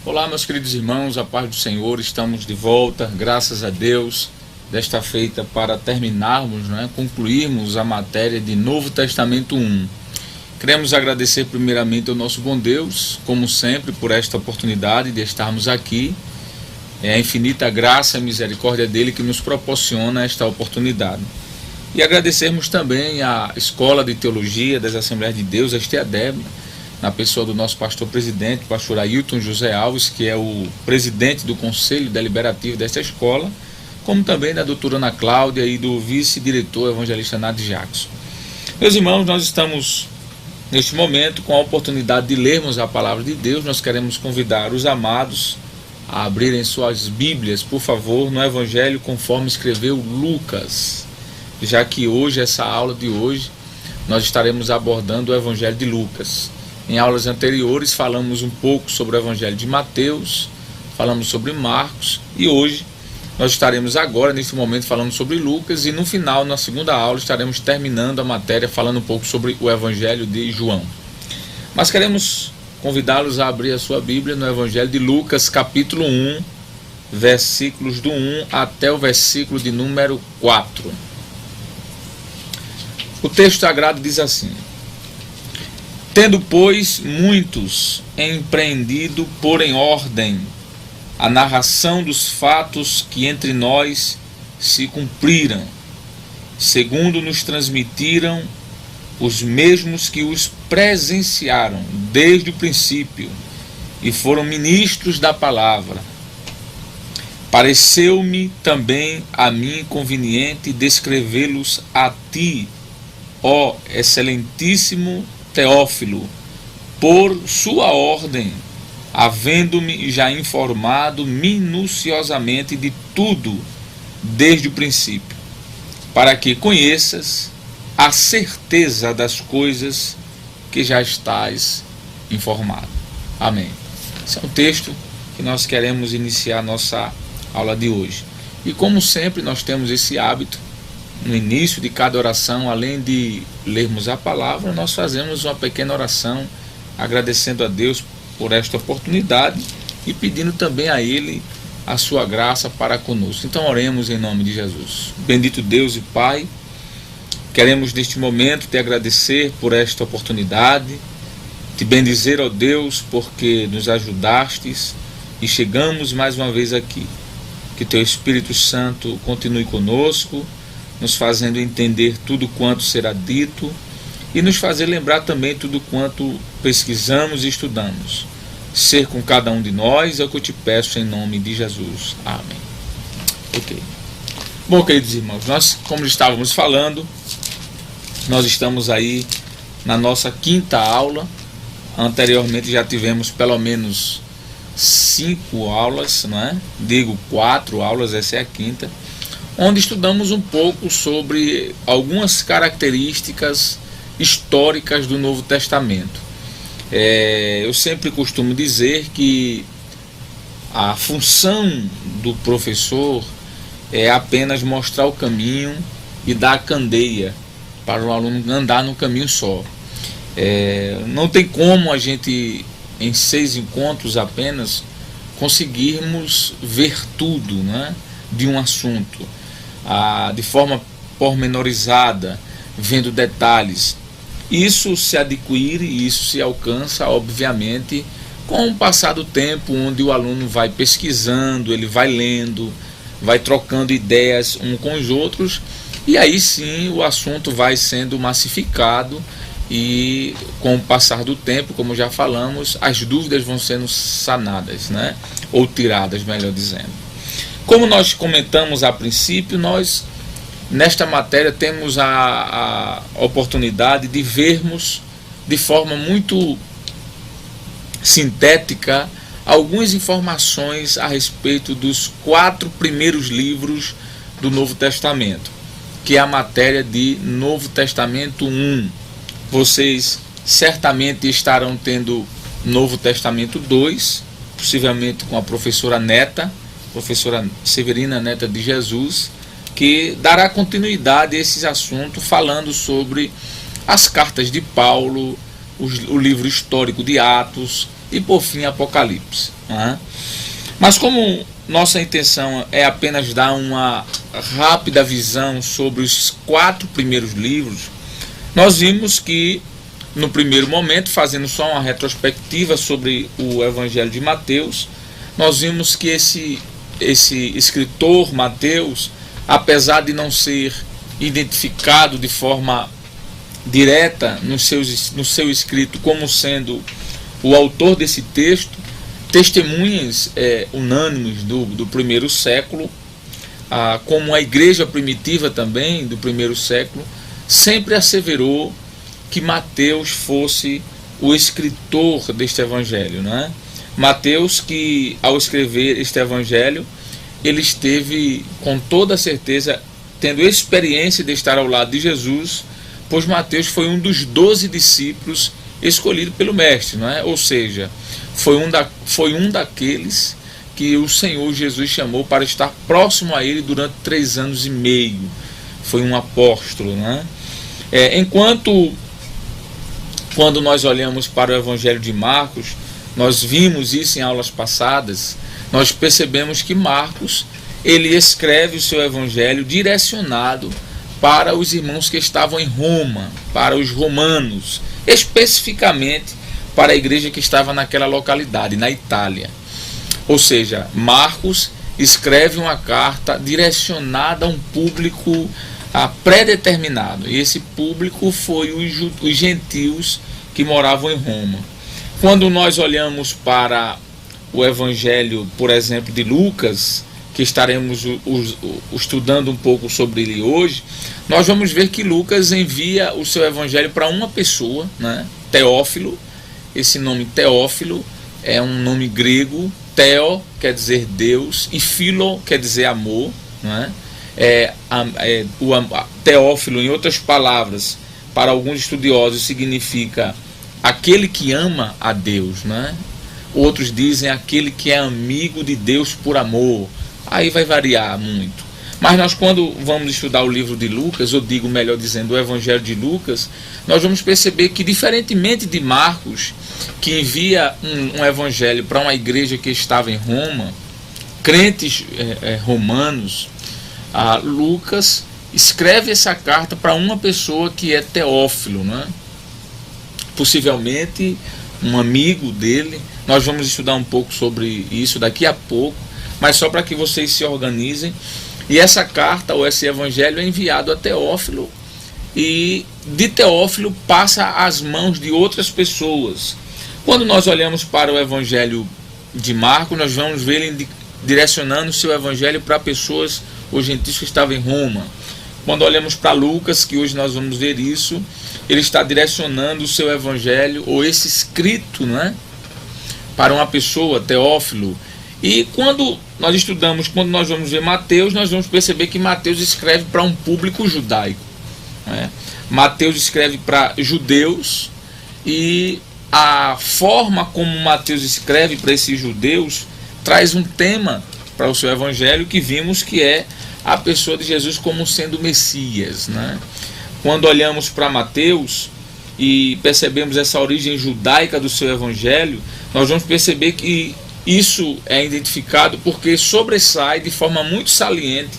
Olá, meus queridos irmãos, a paz do Senhor, estamos de volta, graças a Deus, desta feita para terminarmos, concluirmos a matéria de Novo Testamento 1. Queremos agradecer primeiramente ao nosso bom Deus, como sempre, por esta oportunidade de estarmos aqui. É a infinita graça e misericórdia dele que nos proporciona esta oportunidade. E agradecermos também à Escola de Teologia das Assembleias de Deus, a EADEB, na pessoa do nosso pastor-presidente, pastor Ailton José Alves, que é o presidente do Conselho Deliberativo desta escola, como também da doutora Ana Cláudia e do vice-diretor evangelista Nadi Jackson. Meus irmãos, nós estamos neste momento com a oportunidade de lermos a palavra de Deus. Nós queremos convidar os amados a abrirem suas Bíblias, por favor, no Evangelho conforme escreveu Lucas, já que hoje, essa aula de hoje, nós estaremos abordando o Evangelho de Lucas. Em aulas anteriores falamos um pouco sobre o Evangelho de Mateus, falamos sobre Marcos e hoje nós estaremos agora, nesse momento, falando sobre Lucas e no final, na segunda aula, estaremos terminando a matéria falando um pouco sobre o Evangelho de João. Mas queremos convidá-los a abrir a sua Bíblia no Evangelho de Lucas, capítulo 1, versículos do 1 até o versículo de número 4. O texto sagrado diz assim: Tendo, pois, muitos empreendido pôr em ordem a narração dos fatos que entre nós se cumpriram, segundo nos transmitiram os mesmos que os presenciaram desde o princípio e foram ministros da palavra, pareceu-me também a mim conveniente descrevê-los a ti, ó excelentíssimo Teófilo, por sua ordem, havendo-me já informado minuciosamente de tudo desde o princípio, para que conheças a certeza das coisas que já estás informado. Amém. Esse é um texto que nós queremos iniciar a nossa aula de hoje. E como sempre nós temos esse hábito, no início de cada oração, além de lermos a palavra, nós fazemos uma pequena oração, agradecendo a Deus por esta oportunidade e pedindo também a Ele a sua graça para conosco. Então oremos em nome de Jesus. Bendito Deus e Pai, queremos neste momento te agradecer por esta oportunidade, te bendizer, ó Deus, porque nos ajudastes e chegamos mais uma vez aqui. Que Teu Espírito Santo continue conosco, nos fazendo entender tudo quanto será dito e nos fazer lembrar também tudo quanto pesquisamos e estudamos. Ser com cada um de nós é o que eu te peço em nome de Jesus. Amém. Ok. Bom, queridos irmãos, nós, como estávamos falando, nós estamos aí na nossa quinta aula. Anteriormente já tivemos pelo menos 5 aulas, não é? Digo 4 aulas, essa é a quinta, onde estudamos um pouco sobre algumas características históricas do Novo Testamento. Eu sempre costumo dizer que a função do professor é apenas mostrar o caminho e dar a candeia para o aluno andar no caminho só. Não tem como a gente, em 6 encontros apenas, conseguirmos ver tudo, né, de um assunto, de forma pormenorizada, vendo detalhes. Isso se adquire e isso se alcança, obviamente, com o passar do tempo, onde o aluno vai pesquisando, ele vai lendo, vai trocando ideias uns com os outros, e aí sim o assunto vai sendo massificado e com o passar do tempo, como já falamos, as dúvidas vão sendo sanadas, né? Ou tiradas, melhor dizendo. Como nós comentamos a princípio, nós nesta matéria temos a oportunidade de vermos de forma muito sintética algumas informações a respeito dos 4 primeiros livros do Novo Testamento, que é a matéria de Novo Testamento 1. Vocês certamente estarão tendo Novo Testamento 2, possivelmente com a professora Neta, professora Severina Neta de Jesus, que dará continuidade a esses assuntos, falando sobre as cartas de Paulo, o livro histórico de Atos e, por fim, Apocalipse. Mas como nossa intenção é apenas dar uma rápida visão sobre os 4 primeiros livros, nós vimos que, no primeiro momento, fazendo só uma retrospectiva sobre o Evangelho de Mateus, nós vimos que esse escritor, Mateus, apesar de não ser identificado de forma direta no seu escrito como sendo o autor desse texto, testemunhas unânimes do primeiro século, como a igreja primitiva também do primeiro século, sempre asseverou que Mateus fosse o escritor deste evangelho, né? Mateus, que ao escrever este evangelho, ele esteve com toda certeza tendo experiência de estar ao lado de Jesus, pois Mateus foi um dos 12 discípulos escolhido pelo mestre, não é? Ou seja, foi um daqueles que o Senhor Jesus chamou para estar próximo a ele durante 3 anos e meio. Foi um apóstolo, não é? Quando nós olhamos para o Evangelho de Marcos, nós vimos isso em aulas passadas, nós percebemos que Marcos, ele escreve o seu Evangelho direcionado para os irmãos que estavam em Roma, para os romanos, especificamente para a igreja que estava naquela localidade, na Itália. Ou seja, Marcos escreve uma carta direcionada a um público pré-determinado, e esse público foi os gentios que moravam em Roma. Quando nós olhamos para o Evangelho, por exemplo, de Lucas, que estaremos estudando um pouco sobre ele hoje, nós vamos ver que Lucas envia o seu Evangelho para uma pessoa, né? Teófilo. Esse nome Teófilo é um nome grego. Theo quer dizer Deus e Philo quer dizer amor, né? Teófilo, em outras palavras, para alguns estudiosos significa aquele que ama a Deus, né? Outros dizem aquele que é amigo de Deus por amor. Aí vai variar muito. Mas nós, quando vamos estudar o livro de Lucas, ou digo, melhor dizendo, o Evangelho de Lucas, nós vamos perceber que, diferentemente de Marcos, que envia um evangelho para uma igreja que estava em Roma, crentes romanos, Lucas escreve essa carta para uma pessoa que é Teófilo, né? Possivelmente um amigo dele. Nós vamos estudar um pouco sobre isso daqui a pouco, mas só para que vocês se organizem. E essa carta, ou esse evangelho, é enviado a Teófilo, e de Teófilo passa às mãos de outras pessoas. Quando nós olhamos para o evangelho de Marcos, nós vamos ver ele direcionando o seu evangelho para pessoas, os gentios que estavam em Roma. Quando olhamos para Lucas, que hoje nós vamos ver isso, ele está direcionando o seu evangelho, ou esse escrito, né, para uma pessoa, Teófilo. E quando nós estudamos, quando nós vamos ver Mateus, nós vamos perceber que Mateus escreve para um público judaico, né? Mateus escreve para judeus, e a forma como Mateus escreve para esses judeus traz um tema para o seu evangelho, que vimos que é a pessoa de Jesus como sendo o Messias, né? Quando olhamos para Mateus e percebemos essa origem judaica do seu evangelho, nós vamos perceber que isso é identificado porque sobressai de forma muito saliente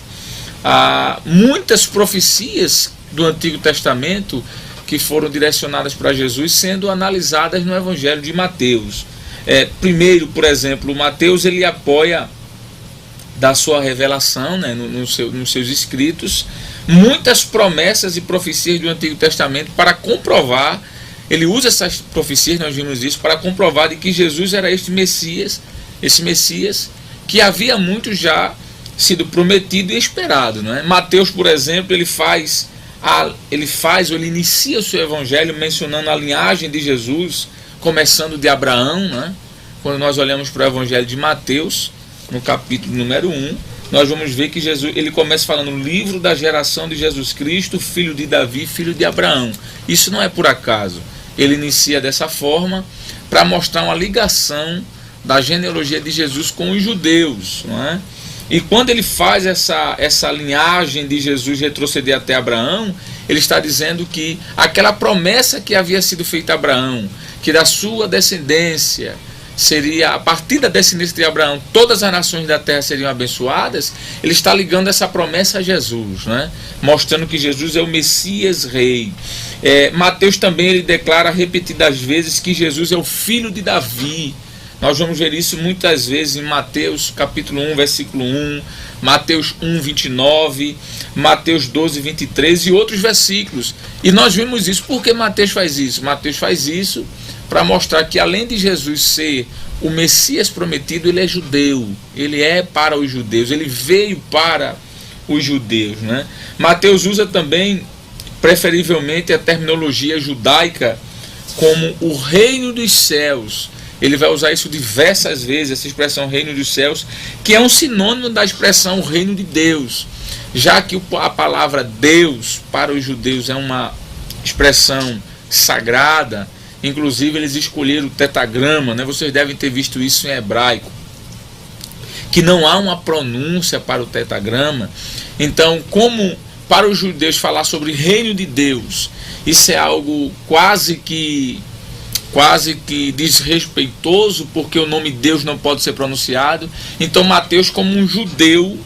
muitas profecias do Antigo Testamento que foram direcionadas para Jesus, sendo analisadas no Evangelho de Mateus. Primeiro, por exemplo, Mateus, ele apoia da sua revelação, né, nos seus escritos, muitas promessas e profecias do Antigo Testamento para comprovar. Ele usa essas profecias, nós vimos isso, para comprovar de que Jesus era esse Messias que havia muito já sido prometido e esperado, né? Mateus, por exemplo, ele inicia o seu evangelho mencionando a linhagem de Jesus, começando de Abraão, né? quando nós olhamos para o Evangelho de Mateus, no capítulo número 1, nós vamos ver que Jesus, ele começa falando o livro da geração de Jesus Cristo, filho de Davi, filho de Abraão. Isso não é por acaso. Ele inicia dessa forma para mostrar uma ligação da genealogia de Jesus com os judeus, não é? E quando ele faz essa linhagem de Jesus retroceder até Abraão, ele está dizendo que aquela promessa que havia sido feita a Abraão, que da sua descendência seria, a partir da descendência de Abraão, todas as nações da terra seriam abençoadas, ele está ligando essa promessa a Jesus, né? Mostrando que Jesus é o Messias Rei. Mateus também ele declara repetidas vezes que Jesus é o filho de Davi. Nós vamos ver isso muitas vezes em Mateus capítulo 1, versículo 1, Mateus 1, 29, Mateus 12, 23 e outros versículos. E nós vimos isso. Por que Mateus faz isso? Mateus faz isso para mostrar que além de Jesus ser o Messias prometido, ele é judeu. Ele é para os judeus. Ele veio para os judeus, né? Mateus usa também, preferivelmente, a terminologia judaica como o reino dos céus. Ele vai usar isso diversas vezes, essa expressão reino dos céus, que é um sinônimo da expressão reino de Deus, já que a palavra Deus para os judeus é uma expressão sagrada. Inclusive eles escolheram o tetagrama, né? Vocês devem ter visto isso em hebraico, que não há uma pronúncia para o tetagrama. Então, como para os judeus falar sobre reino de Deus, isso é algo quase que desrespeitoso, porque o nome Deus não pode ser pronunciado. Então Mateus, como um judeu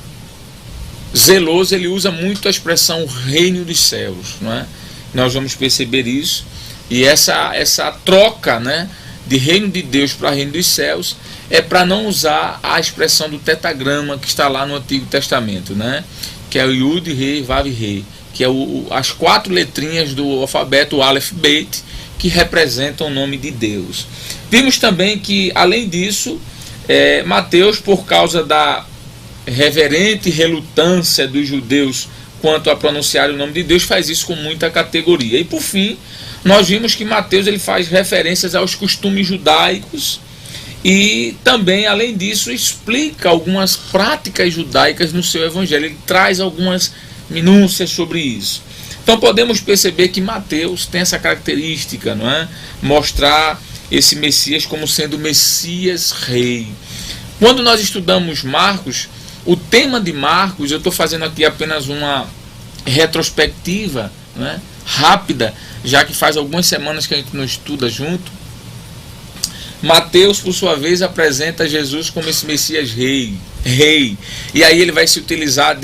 zeloso, ele usa muito a expressão reino dos céus, não é? Nós vamos perceber isso. E essa troca, né, de reino de Deus para reino dos céus é para não usar a expressão do tetagrama que está lá no Antigo Testamento, né, que é o Yud, Rei, Vav, Rei, que é as 4 letrinhas do alfabeto Aleph, Bet, que representam o nome de Deus. Vimos também que, além disso, Mateus, por causa da reverente relutância dos judeus quanto a pronunciar o nome de Deus, faz isso com muita categoria. E por fim, nós vimos que Mateus ele faz referências aos costumes judaicos e também, além disso, explica algumas práticas judaicas no seu evangelho. Ele traz algumas minúcias sobre isso. Então podemos perceber que Mateus tem essa característica, não é? Mostrar esse Messias como sendo o Messias Rei. Quando nós estudamos Marcos, o tema de Marcos, eu estou fazendo aqui apenas uma retrospectiva, não é? Rápida, já que faz algumas semanas que a gente não estuda junto. Mateus, por sua vez, apresenta Jesus como esse Messias Rei. E aí ele vai se utilizar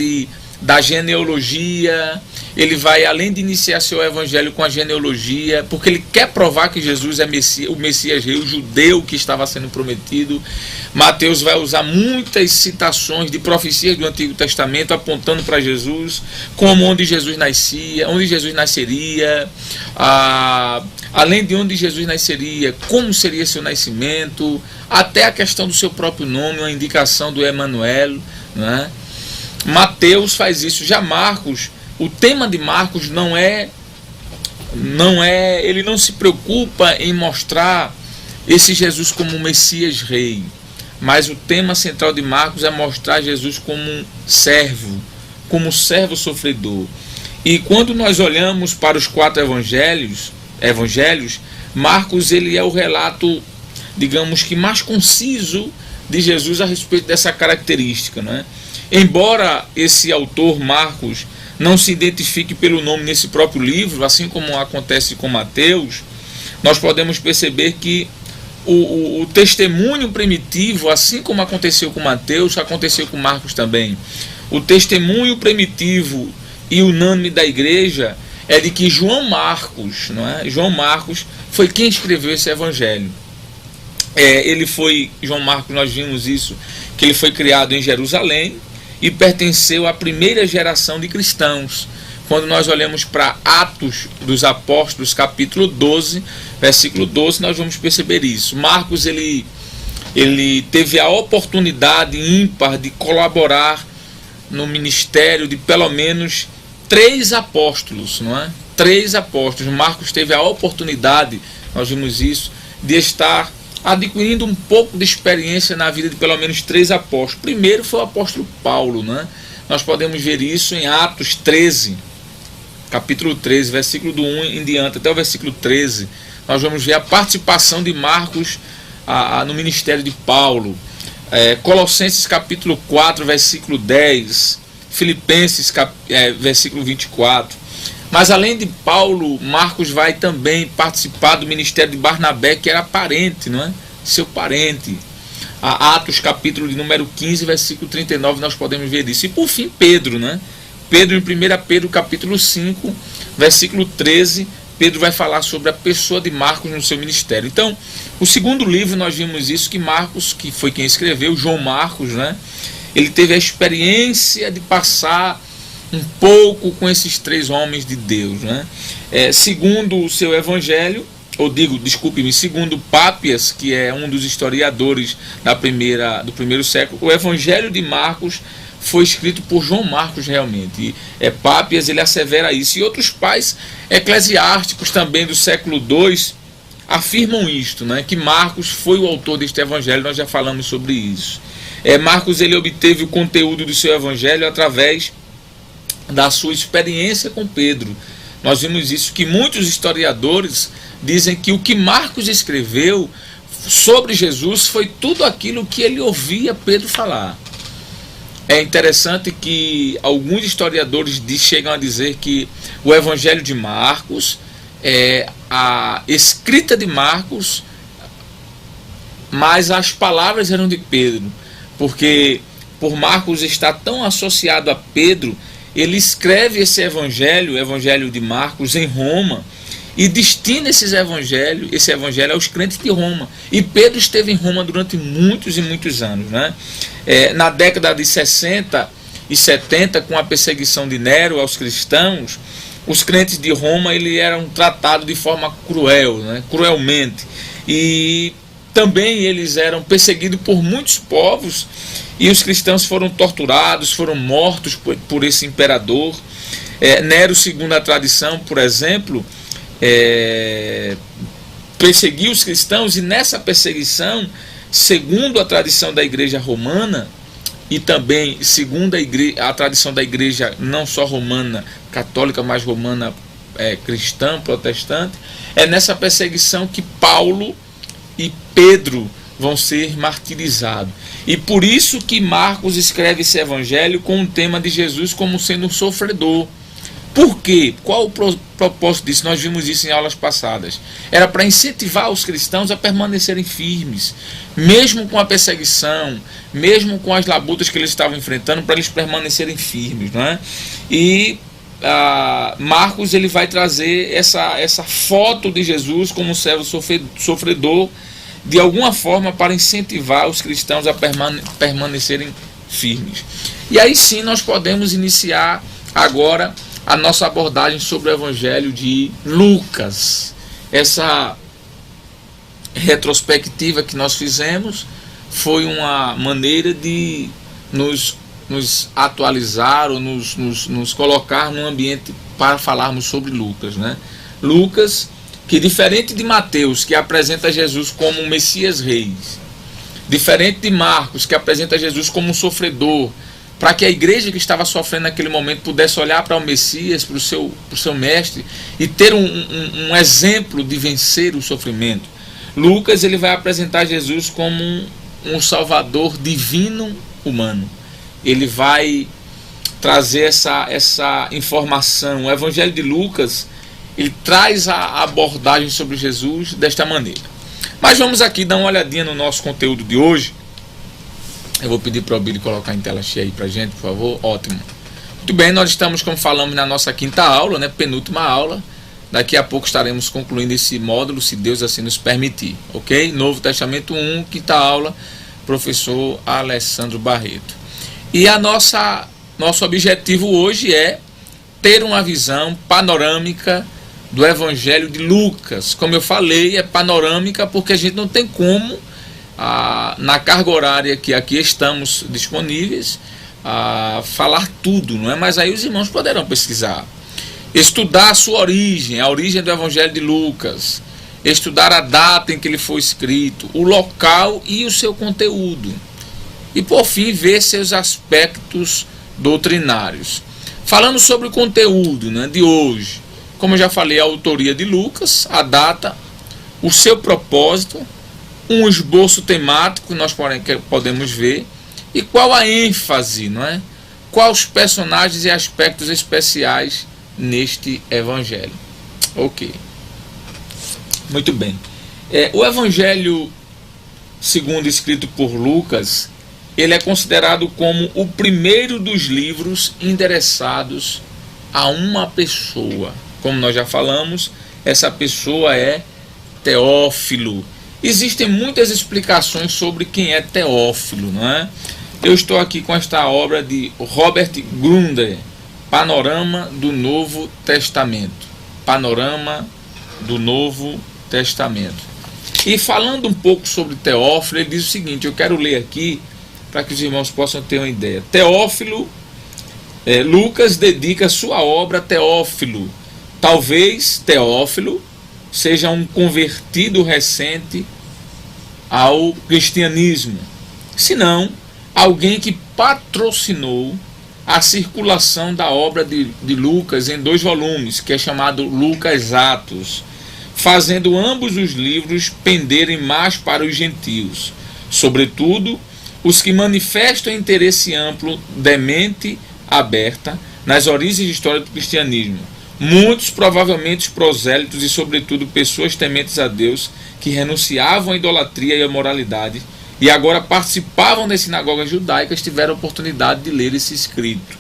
da genealogia. Ele vai, além de iniciar seu evangelho com a genealogia, porque ele quer provar que Jesus é o Messias Rei, o judeu que estava sendo prometido. Mateus vai usar muitas citações de profecias do Antigo Testamento apontando para Jesus, como onde Jesus nascia, onde Jesus nasceria, além de onde Jesus nasceria, como seria seu nascimento, até a questão do seu próprio nome, uma indicação do Emanuel, né? Mateus faz isso. Já Marcos, o tema de Marcos ele não se preocupa em mostrar esse Jesus como Messias Rei, mas o tema central de Marcos é mostrar Jesus como um servo, como servo sofredor. E quando nós olhamos para os 4 evangelhos, Marcos ele é o relato, digamos que mais conciso de Jesus a respeito dessa característica, né? Embora esse autor Marcos não se identifique pelo nome nesse próprio livro, assim como acontece com Mateus, nós podemos perceber que o testemunho primitivo, assim como aconteceu com Mateus, aconteceu com Marcos também. O testemunho primitivo e unânime da igreja é de que João Marcos, não é? João Marcos foi quem escreveu esse evangelho. João Marcos, nós vimos isso, que ele foi criado em Jerusalém e pertenceu à primeira geração de cristãos. Quando nós olhamos para Atos dos Apóstolos, capítulo 12, versículo 12, nós vamos perceber isso. Marcos ele teve a oportunidade ímpar de colaborar no ministério de pelo menos 3 apóstolos, não é? 3 apóstolos. Marcos teve a oportunidade, nós vimos isso, de estar adquirindo um pouco de experiência na vida de pelo menos 3 apóstolos. Primeiro foi o apóstolo Paulo, né? Nós podemos ver isso em Atos 13, capítulo 13, versículo do 1 em diante, até o versículo 13. Nós vamos ver a participação de Marcos no ministério de Paulo. Colossenses capítulo 4, versículo 10, Filipenses versículo 24. Mas além de Paulo, Marcos vai também participar do ministério de Barnabé, que era parente, não é? Seu parente. Atos capítulo de número 15, versículo 39, nós podemos ver isso. E por fim Pedro, né? Pedro, em 1 Pedro capítulo 5, versículo 13, Pedro vai falar sobre a pessoa de Marcos no seu ministério. Então, o segundo livro nós vimos isso, que Marcos, que foi quem escreveu, João Marcos, né? Ele teve a experiência de passar um pouco com esses 3 homens de Deus, né? Segundo o seu evangelho, segundo Pápias, que é um dos historiadores do primeiro século, o evangelho de Marcos foi escrito por João Marcos realmente. Pápias, ele assevera isso. E outros pais eclesiásticos também do século II afirmam isto, né? Que Marcos foi o autor deste evangelho. Nós já falamos sobre isso. Marcos, ele obteve o conteúdo do seu evangelho através da sua experiência com Pedro. Nós vimos isso, que muitos historiadores dizem que o que Marcos escreveu sobre Jesus foi tudo aquilo que ele ouvia Pedro falar. É interessante que alguns historiadores chegam a dizer que o evangelho de Marcos é a escrita de Marcos, mas as palavras eram de Pedro, porque por Marcos estar tão associado a Pedro, ele escreve esse evangelho, o evangelho de Marcos, em Roma, e destina esse evangelho aos crentes de Roma. E Pedro esteve em Roma durante muitos e muitos anos, né? Na década de 60 e 70, com a perseguição de Nero aos cristãos, os crentes de Roma eram tratados de forma cruel, né? Cruelmente. E também eles eram perseguidos por muitos povos, e os cristãos foram torturados, foram mortos por esse imperador. Nero, segundo a tradição, por exemplo, perseguiu os cristãos, e nessa perseguição, segundo a tradição da igreja romana, e também segundo a tradição da igreja não só romana católica, mas romana cristã, protestante, é nessa perseguição que Paulo e Pedro vão ser martirizados. E por isso que Marcos escreve esse evangelho com o tema de Jesus como sendo um sofredor. Por quê? Qual o propósito disso? Nós vimos isso em aulas passadas. Era para incentivar os cristãos a permanecerem firmes, mesmo com a perseguição, mesmo com as labutas que eles estavam enfrentando, para eles permanecerem firmes, não é? E Marcos, ele vai trazer essa foto de Jesus como servo sofredor, de alguma forma para incentivar os cristãos a permanecerem firmes. E aí sim nós podemos iniciar agora a nossa abordagem sobre o evangelho de Lucas. Essa retrospectiva que nós fizemos foi uma maneira de nos atualizar ou nos colocar num ambiente para falarmos sobre Lucas, né? Lucas, que diferente de Mateus, que apresenta Jesus como um Messias Rei, diferente de Marcos, que apresenta Jesus como um sofredor, para que a igreja que estava sofrendo naquele momento pudesse olhar para o Messias, para o seu mestre, e ter um exemplo de vencer o sofrimento. Lucas, ele vai apresentar Jesus como um salvador divino humano. Ele vai trazer essa informação. O evangelho de Lucas, ele traz a abordagem sobre Jesus desta maneira. Mas vamos aqui dar uma olhadinha no nosso conteúdo de hoje. Eu vou pedir para o Billy colocar em tela cheia aí para a gente, por favor. Ótimo. Muito bem, nós estamos, como falamos, na nossa quinta aula, né? Penúltima aula. Daqui a pouco estaremos concluindo esse módulo, se Deus assim nos permitir. Ok? Novo Testamento 1, quinta aula, professor Alessandro Barreto. E nosso objetivo hoje é ter uma visão panorâmica do Evangelho de Lucas. Como eu falei, é panorâmica porque a gente não tem como, na carga horária que aqui estamos disponíveis, falar tudo, não é? Mas aí os irmãos poderão pesquisar, estudar a sua origem, a origem do Evangelho de Lucas, estudar a data em que ele foi escrito, o local e o seu conteúdo. E por fim, ver seus aspectos doutrinários. Falando sobre o conteúdo, né, de hoje, como eu já falei, a autoria de Lucas, a data, o seu propósito, um esboço temático que nós podemos ver, e qual a ênfase, não é? Quais os personagens e aspectos especiais neste evangelho. Ok. Muito bem. O evangelho, segundo escrito por Lucas, ele é considerado como o primeiro dos livros endereçados a uma pessoa. Como nós já falamos, essa pessoa é Teófilo. Existem muitas explicações sobre quem é Teófilo, não é? Eu estou aqui com esta obra de Robert Grunder, Panorama do Novo Testamento. Panorama do Novo Testamento. E falando um pouco sobre Teófilo, ele diz o seguinte, eu quero ler aqui para que os irmãos possam ter uma ideia. Teófilo, Lucas dedica sua obra a Teófilo. Talvez Teófilo seja um convertido recente ao cristianismo. Se não, alguém que patrocinou a circulação da obra de Lucas em 2 volumes, que é chamado Lucas Atos, fazendo ambos os livros penderem mais para os gentios, sobretudo os que manifestam interesse amplo de mente aberta nas origens e história do cristianismo. Muitos, provavelmente prosélitos e sobretudo pessoas tementes a Deus, que renunciavam à idolatria e à moralidade e agora participavam das sinagogas judaicas, tiveram a oportunidade de ler esse escrito.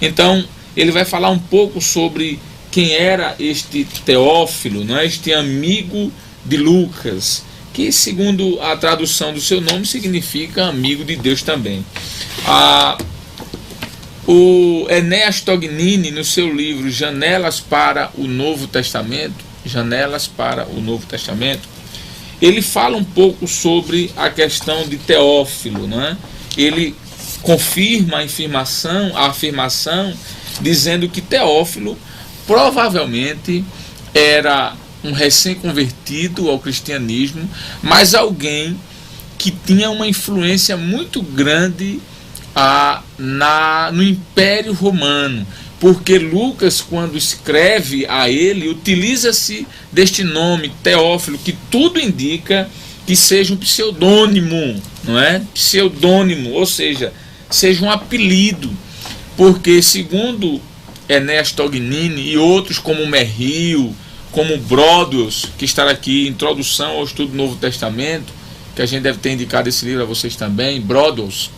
Então, ele vai falar um pouco sobre quem era este Teófilo, não é? Este amigo de Lucas, que segundo a tradução do seu nome significa amigo de Deus também. O Enéas Tognini, no seu livro Janelas para o Novo Testamento, ele fala um pouco sobre a questão de Teófilo, não é? Ele confirma a afirmação dizendo que Teófilo provavelmente era um recém-convertido ao cristianismo, mas alguém que tinha uma influência muito grande no Império Romano, porque Lucas, quando escreve a ele, utiliza-se deste nome, Teófilo, que tudo indica que seja um pseudônimo, não é? Pseudônimo, ou seja um apelido, porque segundo Enéas Tognini e outros como Merrill, como Brodels, que está aqui, Introdução ao Estudo do Novo Testamento, que a gente deve ter indicado esse livro a vocês também, Brodels,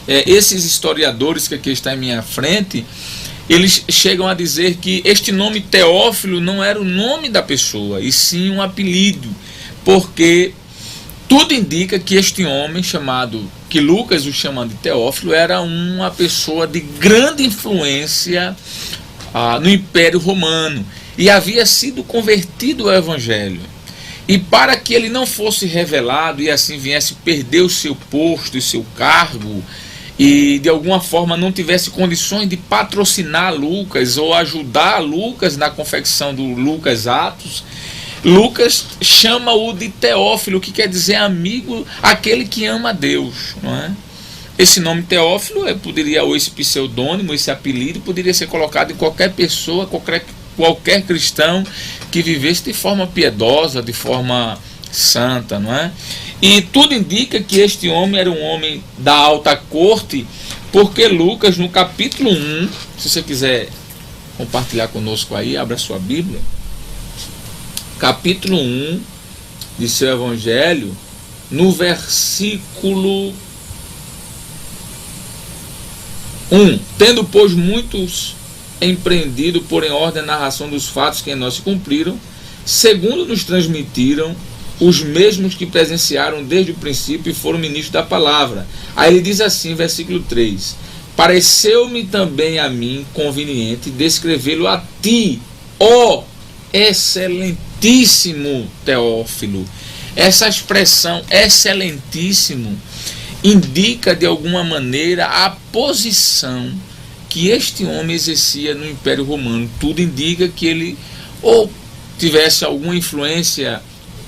esses historiadores que aqui está em minha frente, eles chegam a dizer que este nome Teófilo não era o nome da pessoa, e sim um apelido, porque tudo indica que este homem que Lucas o chama de Teófilo, era uma pessoa de grande influência no Império Romano, e havia sido convertido ao Evangelho. E para que ele não fosse revelado e assim viesse perder o seu posto e seu cargo, e de alguma forma não tivesse condições de patrocinar Lucas ou ajudar Lucas na confecção do Lucas Atos, Lucas chama-o de Teófilo, que quer dizer amigo, aquele que ama a Deus, não é? Esse nome Teófilo ou esse pseudônimo, esse apelido, poderia ser colocado em qualquer pessoa, qualquer cristão que vivesse de forma piedosa, de forma santa, não é? E tudo indica que este homem era um homem da alta corte, porque Lucas, no capítulo 1, se você quiser compartilhar conosco aí, abra sua Bíblia, capítulo 1 de seu Evangelho, no versículo 1, tendo, pois, muitos empreendido por em ordem a narração dos fatos que em nós se cumpriram, segundo nos transmitiram os mesmos que presenciaram desde o princípio e foram ministros da palavra. Aí ele diz assim, versículo 3, pareceu-me também a mim conveniente descrevê-lo a ti, ó excelentíssimo Teófilo. Essa expressão excelentíssimo indica de alguma maneira a posição que este homem exercia no Império Romano. Tudo indica que ele ou tivesse alguma influência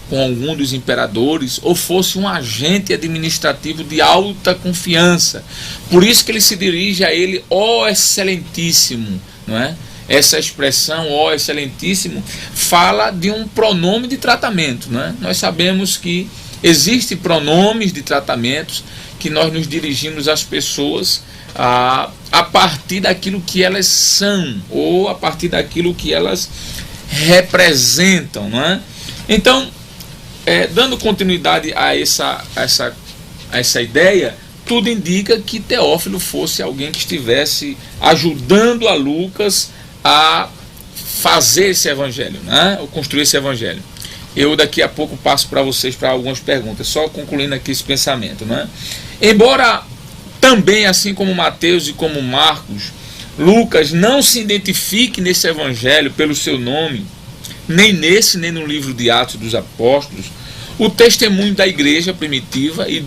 com algum dos imperadores, ou fosse um agente administrativo de alta confiança. Por isso que ele se dirige a ele, ó excelentíssimo, não é? Essa expressão, ó excelentíssimo, fala de um pronome de tratamento, não é? Nós sabemos que existem pronomes de tratamentos que nós nos dirigimos às pessoas a partir daquilo que elas são, ou a partir daquilo que elas representam, não é? Então, dando continuidade a essa ideia, tudo indica que Teófilo fosse alguém que estivesse ajudando a Lucas a fazer esse evangelho, né? Ou construir esse evangelho. Eu daqui a pouco passo para vocês para algumas perguntas, só concluindo aqui esse pensamento, né? Embora também, assim como Mateus e como Marcos, Lucas não se identifique nesse evangelho pelo seu nome, nem nesse, nem no livro de Atos dos Apóstolos, o testemunho da igreja primitiva e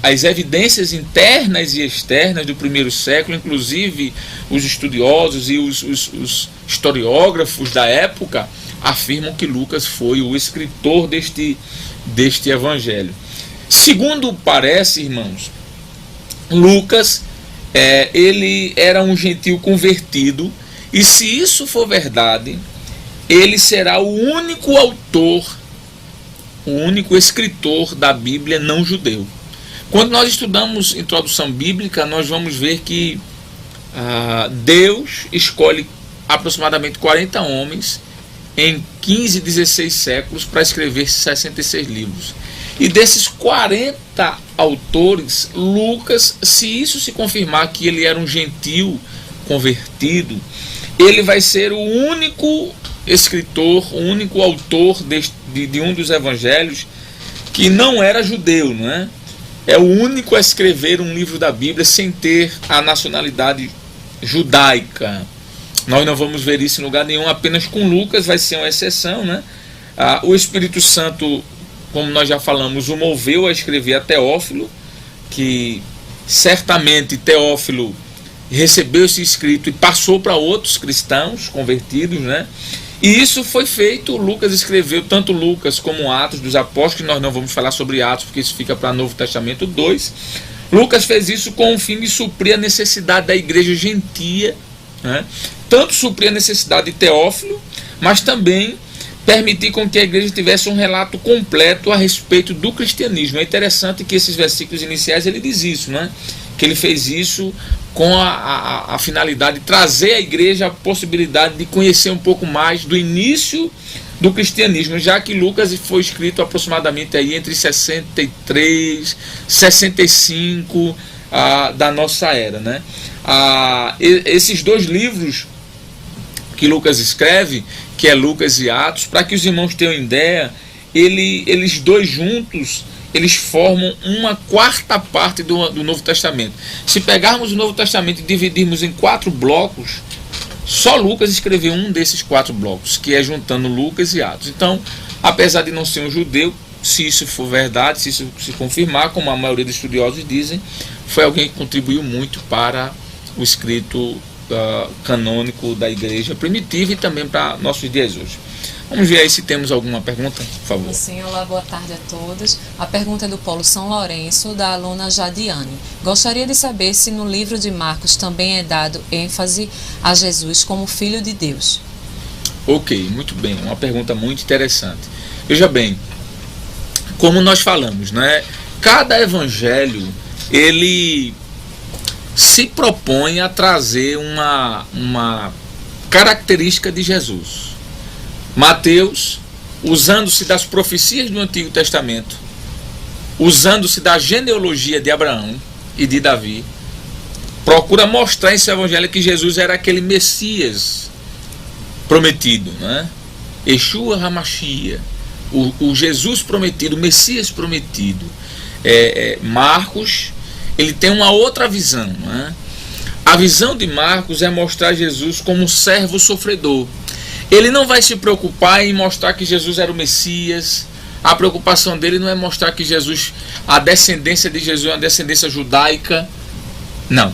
as evidências internas e externas do primeiro século, inclusive os estudiosos e os historiógrafos da época, afirmam que Lucas foi o escritor deste evangelho. Segundo parece, irmãos, Lucas, ele era um gentil convertido, e se isso for verdade, ele será o único autor, o único escritor da Bíblia não judeu. Quando nós estudamos introdução bíblica, nós vamos ver que Deus escolhe aproximadamente 40 homens em 15, 16 séculos para escrever 66 livros. E desses 40 autores, Lucas, se isso se confirmar que ele era um gentil convertido, ele vai ser o único escritor, o único autor de um dos evangelhos que não era judeu, não é? É o único a escrever um livro da Bíblia sem ter a nacionalidade judaica. Nós não vamos ver isso em lugar nenhum, apenas com Lucas vai ser uma exceção, né? O Espírito Santo, como nós já falamos, o moveu a escrever a Teófilo, que certamente Teófilo recebeu esse escrito e passou para outros cristãos convertidos, né? E isso foi feito, Lucas escreveu tanto Lucas como Atos dos Apóstolos, que nós não vamos falar sobre Atos, porque isso fica para Novo Testamento 2. Lucas fez isso com o fim de suprir a necessidade da igreja gentia, né? Tanto suprir a necessidade de Teófilo, mas também permitir com que a igreja tivesse um relato completo a respeito do cristianismo. É interessante que esses versículos iniciais ele diz isso, né? Que ele fez isso com a finalidade de trazer à igreja a possibilidade de conhecer um pouco mais do início do cristianismo, já que Lucas foi escrito aproximadamente aí entre 63 e 65 da nossa era, né? Esses dois livros que Lucas escreve, que é Lucas e Atos, para que os irmãos tenham ideia, eles dois juntos, eles formam uma quarta parte do Novo Testamento. Se pegarmos o Novo Testamento e dividirmos em 4 blocos, só Lucas escreveu um desses 4 blocos, que é juntando Lucas e Atos. Então, apesar de não ser um judeu, se isso for verdade, se isso se confirmar, como a maioria dos estudiosos dizem, foi alguém que contribuiu muito para o escrito canônico da igreja primitiva e também para nossos dias hoje. Vamos ver aí se temos alguma pergunta, por favor. Sim, olá, boa tarde a todos. A pergunta é do Polo São Lourenço, da aluna Jadiane. Gostaria de saber se no livro de Marcos também é dado ênfase a Jesus como Filho de Deus. Ok, muito bem, uma pergunta muito interessante. Veja bem, como nós falamos, né? Cada evangelho, ele se propõe a trazer uma característica de Jesus. Mateus, usando-se das profecias do Antigo Testamento, usando-se da genealogia de Abraão e de Davi, procura mostrar em seu evangelho que Jesus era aquele Messias prometido, né? Yeshua HaMashiach, o Jesus prometido, o Messias prometido. Marcos, ele tem uma outra visão, né? A visão de Marcos é mostrar Jesus como um servo sofredor. Ele não vai se preocupar em mostrar que Jesus era o Messias. A preocupação dele não é mostrar que Jesus, a descendência de Jesus é uma descendência judaica. Não.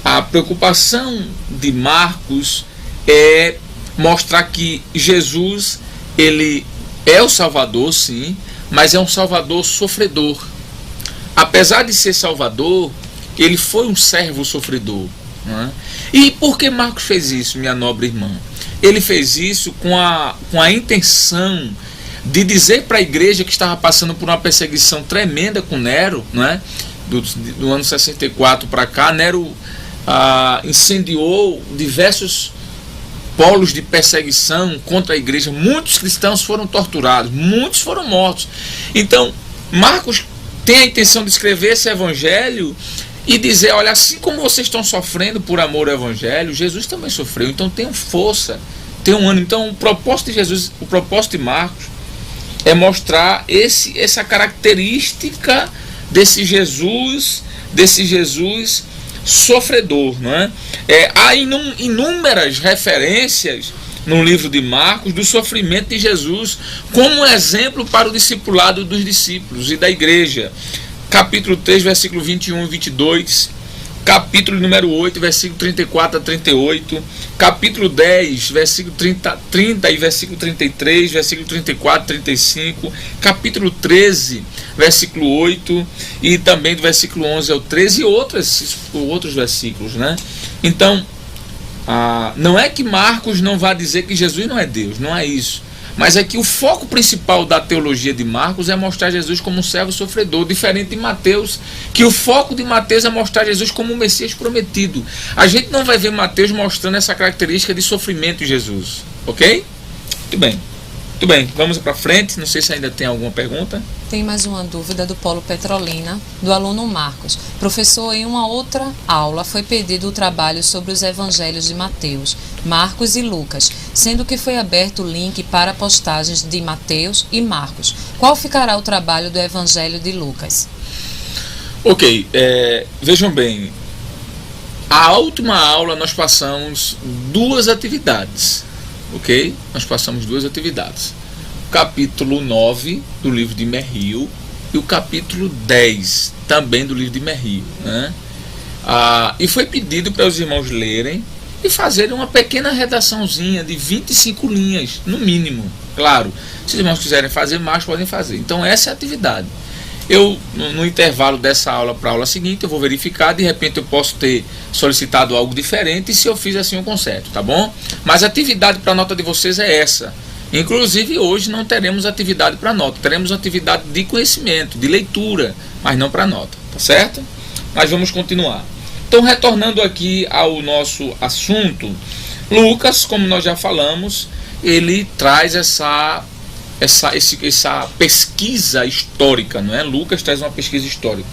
A preocupação de Marcos é mostrar que Jesus, ele é o Salvador, sim, mas é um Salvador sofredor. Apesar de ser Salvador, ele foi um servo sofredor, né? E por que Marcos fez isso, minha nobre irmã? Ele fez isso com a intenção de dizer para a igreja que estava passando por uma perseguição tremenda com Nero, né? Do ano 64 para cá. Nero incendiou diversos polos de perseguição contra a igreja. Muitos cristãos foram torturados, muitos foram mortos. Então, Marcos tem a intenção de escrever esse evangelho e dizer, olha, assim como vocês estão sofrendo por amor ao evangelho, Jesus também sofreu, então tenham força, tenham ânimo. Então o propósito de Jesus, o propósito de Marcos é mostrar essa característica desse Jesus sofredor, não é? Há inúmeras referências no livro de Marcos do sofrimento de Jesus como exemplo para o discipulado dos discípulos e da igreja. Capítulo 3, versículo 21 e 22, capítulo número 8, versículo 34 a 38, capítulo 10, versículo 30 e versículo 33, versículo 34, 35, capítulo 13, versículo 8 e também do versículo 11 ao 13 e outros versículos, né? Então, não é que Marcos não vá dizer que Jesus não é Deus, não é isso. Mas é que o foco principal da teologia de Marcos é mostrar Jesus como um servo sofredor, diferente de Mateus, que o foco de Mateus é mostrar Jesus como um Messias prometido. A gente não vai ver Mateus mostrando essa característica de sofrimento de Jesus, ok? Muito bem, vamos para frente. Não sei se ainda tem alguma pergunta. Tem mais uma dúvida do Polo Petrolina, do aluno Marcos. Professor, em uma outra aula foi pedido o trabalho sobre os evangelhos de Mateus, Marcos e Lucas, sendo que foi aberto o link para postagens de Mateus e Marcos. Qual ficará o trabalho do evangelho de Lucas? Ok, vejam bem, a última aula nós passamos duas atividades, ok? Nós passamos duas atividades. Capítulo 9 do livro de Merrill e o capítulo 10 também do livro de Merrill, né? E foi pedido para os irmãos lerem e fazerem uma pequena redaçãozinha de 25 linhas, no mínimo. Claro, se os irmãos quiserem fazer mais, podem fazer. Então essa é a atividade. Eu, no intervalo dessa aula para a aula seguinte, eu vou verificar, de repente eu posso ter solicitado algo diferente, e se eu fiz assim eu conserto, tá bom? Mas a atividade para a nota de vocês é essa. Inclusive hoje não teremos atividade para nota, teremos atividade de conhecimento, de leitura, mas não para nota, tá certo? Mas vamos continuar. Então, retornando aqui ao nosso assunto, Lucas, como nós já falamos, ele traz essa pesquisa histórica, não é? Lucas traz uma pesquisa histórica.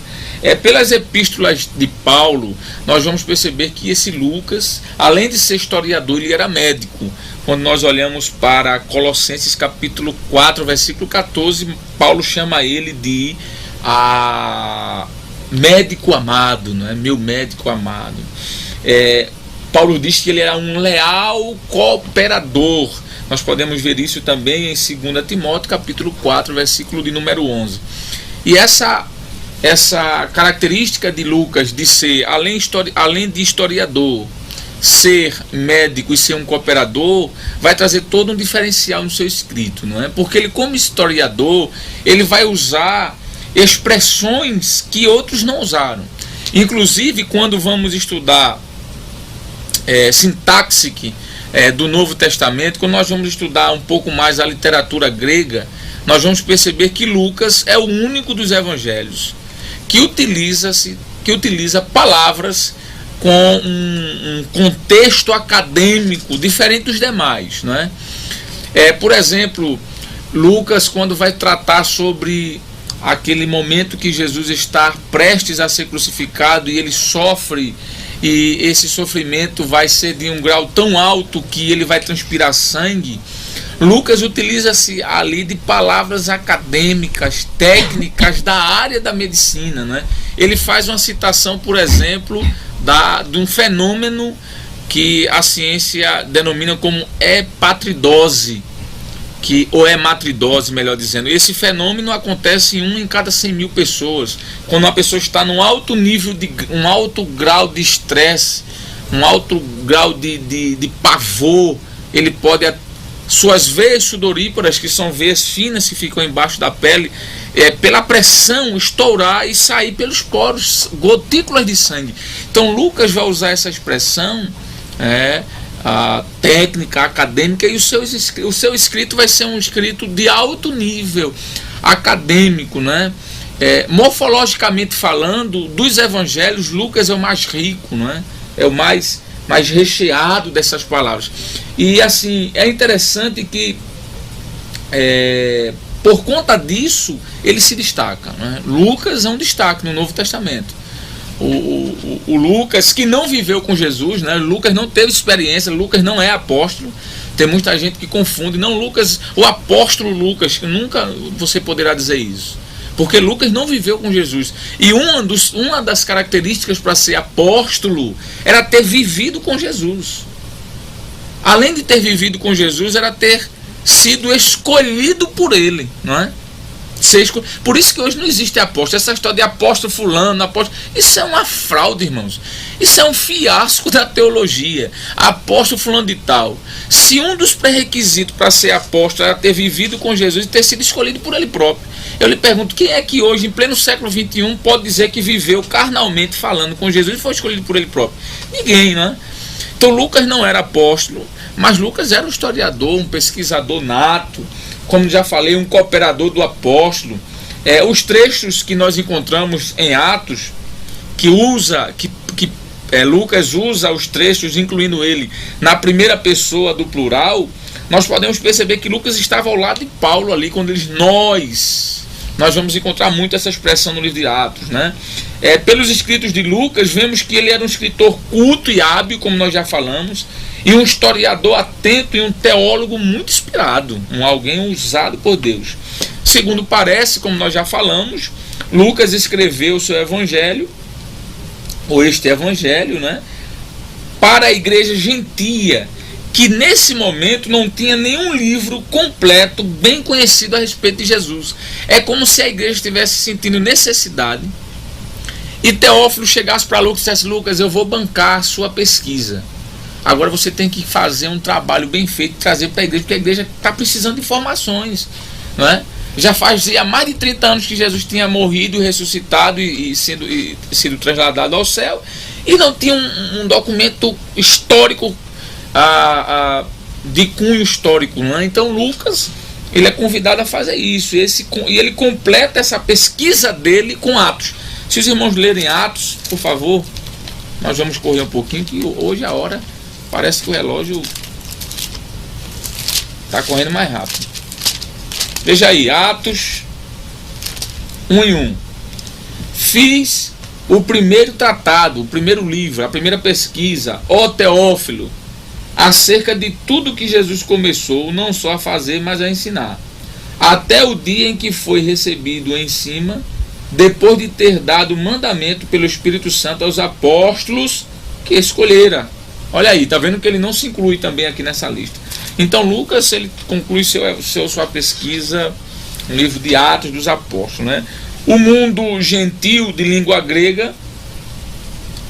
Pelas epístolas de Paulo, nós vamos perceber que esse Lucas, além de ser historiador, ele era médico. Quando nós olhamos para Colossenses capítulo 4, versículo 14, Paulo chama ele de médico amado, não é? Meu médico amado. Paulo diz que ele era um leal cooperador. Nós podemos ver isso também em 2 Timóteo capítulo 4, versículo de número 11. E essa característica de Lucas de ser, além de historiador, ser médico e ser um cooperador, vai trazer todo um diferencial no seu escrito, não é? Porque ele, como historiador, ele vai usar expressões que outros não usaram. Inclusive, quando vamos estudar sintaxe do Novo Testamento, quando nós vamos estudar um pouco mais a literatura grega, nós vamos perceber que Lucas é o único dos evangelhos que utiliza palavras com um contexto acadêmico diferente dos demais, não é? Por exemplo, Lucas, quando vai tratar sobre aquele momento que Jesus está prestes a ser crucificado e ele sofre, e esse sofrimento vai ser de um grau tão alto que ele vai transpirar sangue, Lucas utiliza-se ali de palavras acadêmicas, técnicas da área da medicina, né? Ele faz uma citação, por exemplo, de um fenômeno que a ciência denomina como hepatidose, ou hematidose, melhor dizendo. Esse fenômeno acontece em 1 em cada 100 mil pessoas, quando uma pessoa está num alto nível, um alto grau de estresse, um alto grau de pavor, ele pode, suas veias sudoríparas, que são veias finas que ficam embaixo da pele, pela pressão estourar e sair pelos poros, gotículas de sangue. Então Lucas vai usar essa expressão a técnica, acadêmica, e o seu escrito vai ser um escrito de alto nível acadêmico, né? Morfologicamente falando, dos evangelhos, Lucas é o mais rico, não é? É o mais recheado dessas palavras. E assim, é interessante que por conta disso ele se destaca, né? Lucas é um destaque no Novo Testamento. O Lucas, que não viveu com Jesus, né? Lucas não teve experiência, Lucas não é apóstolo. Tem muita gente que confunde. Não, Lucas, o apóstolo Lucas, nunca você poderá dizer isso, porque Lucas não viveu com Jesus. E uma das características para ser apóstolo era ter vivido com Jesus. Além de ter vivido com Jesus, era ter sido escolhido por ele, não é? Por isso que hoje não existe apóstolo. Essa história de apóstolo fulano, apóstolo, isso é uma fraude, irmãos. Isso é um fiasco da teologia. Apóstolo fulano de tal. Se um dos pré-requisitos para ser apóstolo era ter vivido com Jesus e ter sido escolhido por ele próprio, eu lhe pergunto, quem é que hoje, em pleno século XXI, pode dizer que viveu carnalmente falando com Jesus e foi escolhido por ele próprio? Ninguém, né? Então Lucas não era apóstolo, mas Lucas era um historiador, um pesquisador nato, como já falei, um cooperador do apóstolo. Os trechos que nós encontramos em Atos, Lucas usa os trechos, incluindo ele, na primeira pessoa do plural, nós podemos perceber que Lucas estava ao lado de Paulo ali, quando nós vamos encontrar muito essa expressão no livro de Atos, né? Pelos escritos de Lucas, vemos que ele era um escritor culto e hábil, como nós já falamos, e um historiador atento e um teólogo muito inspirado, alguém usado por Deus. Segundo parece, como nós já falamos, Lucas escreveu o seu evangelho, ou este evangelho, né, para a igreja gentia, que nesse momento não tinha nenhum livro completo, bem conhecido a respeito de Jesus. É como se a igreja estivesse sentindo necessidade e Teófilo chegasse para Lucas e dissesse: Lucas, eu vou bancar a sua pesquisa. Agora você tem que fazer um trabalho bem feito e trazer para a igreja, porque a igreja está precisando de informações, não é? Já fazia mais de 30 anos que Jesus tinha morrido, ressuscitado e sido trasladado ao céu, e não tinha um documento histórico, de cunho histórico, não é? Então Lucas, ele é convidado a fazer isso, e ele completa essa pesquisa dele com Atos. Se os irmãos lerem Atos, por favor, nós vamos correr um pouquinho, que hoje a hora parece que o relógio está correndo mais rápido. Veja aí, Atos 1:1. Fiz o primeiro tratado, o primeiro livro, a primeira pesquisa, ó Teófilo, acerca de tudo que Jesus começou, não só a fazer, mas a ensinar, até o dia em que foi recebido em cima, depois de ter dado mandamento pelo Espírito Santo aos apóstolos que escolhera. Olha aí, tá vendo que ele não se inclui também aqui nessa lista. Então Lucas, ele conclui sua pesquisa no livro de Atos dos Apóstolos, né? O mundo gentil de língua grega,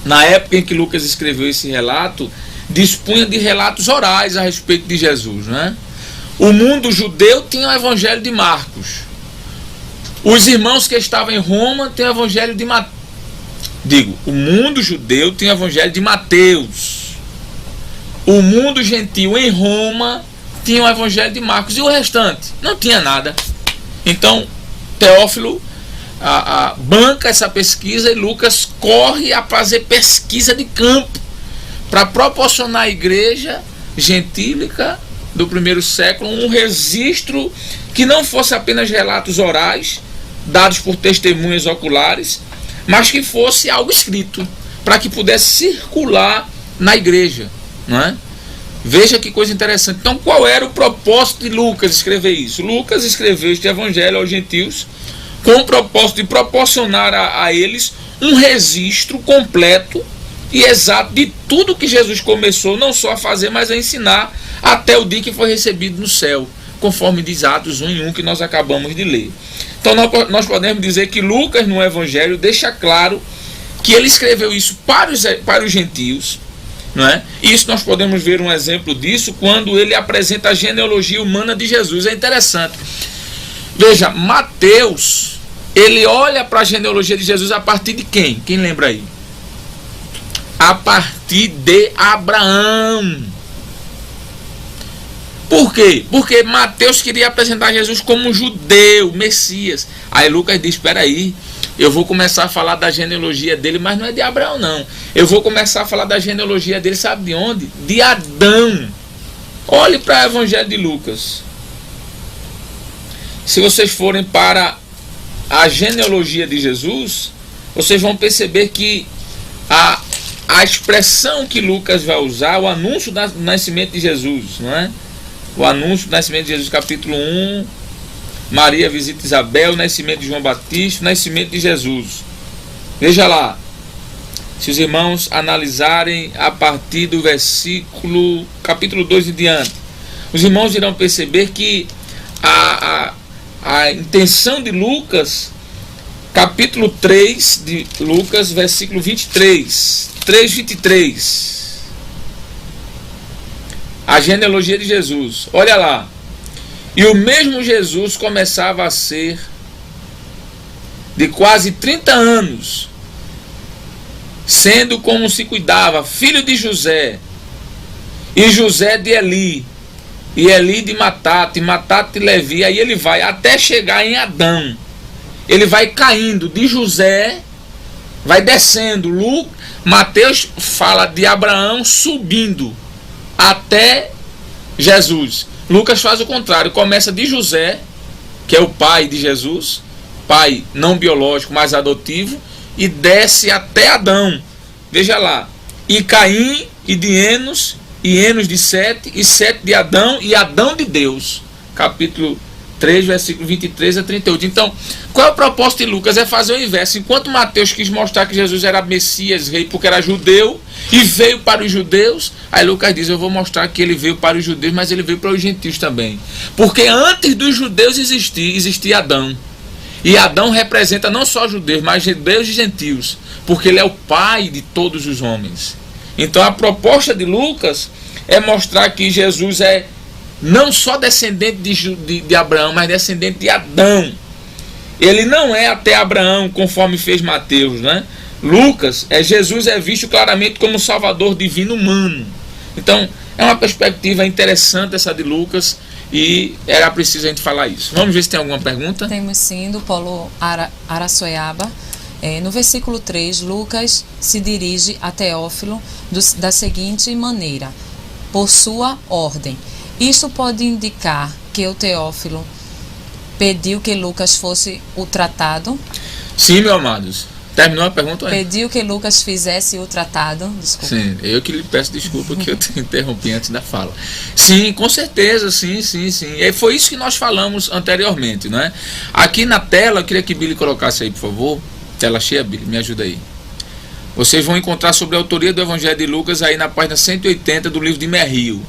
na época em que Lucas escreveu esse relato, dispunha de relatos orais a respeito de Jesus, né? O mundo judeu tinha o evangelho de Marcos. Os irmãos que estavam em Roma tinham o evangelho de o mundo judeu tinha o evangelho de Mateus. O mundo gentil em Roma tinha o evangelho de Marcos. E o restante? Não tinha nada. Então Teófilo banca essa pesquisa, e Lucas corre a fazer pesquisa de campo para proporcionar à igreja gentílica do primeiro século um registro que não fosse apenas relatos orais dados por testemunhas oculares, mas que fosse algo escrito, para que pudesse circular na igreja, não é? Veja que coisa interessante. Então, qual era o propósito de Lucas escrever isso? Lucas escreveu este evangelho aos gentios com o propósito de proporcionar a eles um registro completo e exato de tudo que Jesus começou, não só a fazer, mas a ensinar, até o dia que foi recebido no céu, conforme diz Atos 1:1, que nós acabamos de ler. Então nós podemos dizer que Lucas, no evangelho, deixa claro que ele escreveu isso para os gentios, não é? Isso nós podemos ver um exemplo disso quando ele apresenta a genealogia humana de Jesus. É interessante. Veja, Mateus, ele olha para a genealogia de Jesus a partir de quem? Quem lembra aí? A partir de Abraão. Por quê? Porque Mateus queria apresentar Jesus como judeu, Messias. Aí Lucas diz, espera aí, eu vou começar a falar da genealogia dele, mas não é de Abraão não. Eu vou começar a falar da genealogia dele, sabe de onde? De Adão. Olhe para o Evangelho de Lucas. Se vocês forem para a genealogia de Jesus, vocês vão perceber que a expressão que Lucas vai usar, o anúncio do nascimento de Jesus, não é? O anúncio do nascimento de Jesus, capítulo 1, Maria visita Isabel, o nascimento de João Batista, o nascimento de Jesus. Veja lá, se os irmãos analisarem a partir do versículo, capítulo 2 em diante, os irmãos irão perceber que a intenção de Lucas, capítulo 3 de Lucas, versículo 23, 3:23, a genealogia de Jesus, olha lá. E o mesmo Jesus começava a ser de quase 30 anos, sendo como se cuidava, filho de José, e José de Eli, e Eli de Matate, e Matate de Levi. Aí ele vai até chegar em Adão. Ele vai caindo de José, vai descendo. Mateus fala de Abraão subindo até Jesus. Lucas faz o contrário, começa de José, que é o pai de Jesus, pai não biológico, mas adotivo, e desce até Adão. Veja lá, e Caim, e de Enos, e Enos de Sete, e Sete de Adão, e Adão de Deus. Capítulo 3, versículo 23 a 38. Então, qual é o propósito de Lucas? É fazer o inverso. Enquanto Mateus quis mostrar que Jesus era Messias, rei, porque era judeu, e veio para os judeus, aí Lucas diz, eu vou mostrar que ele veio para os judeus, mas ele veio para os gentios também. Porque antes dos judeus existia Adão. E Adão representa não só judeus, mas judeus e gentios, porque ele é o pai de todos os homens. Então a proposta de Lucas é mostrar que Jesus é não só descendente de Abraão, mas descendente de Adão. Ele não é até Abraão, conforme fez Mateus, né? Lucas, Jesus é visto claramente como Salvador divino humano. Então é uma perspectiva interessante essa de Lucas, e era preciso a gente falar isso. Vamos ver se tem alguma pergunta. Temos sim, do Paulo Araçoiaba. No versículo 3, Lucas se dirige a Teófilo da seguinte maneira: por sua ordem. Isso pode indicar que o Teófilo pediu que Lucas fosse o tratado? Sim, meus amados. Terminou a pergunta? Pediu que Lucas fizesse o tratado? Desculpa. Sim, eu que lhe peço desculpa que eu te interrompi antes da fala. Sim, com certeza, sim. E foi isso que nós falamos anteriormente, não é? Aqui na tela, eu queria que Billy colocasse aí, por favor. Tela cheia, Billy, me ajuda aí. Vocês vão encontrar sobre a autoria do Evangelho de Lucas aí na página 180 do livro de Merrill.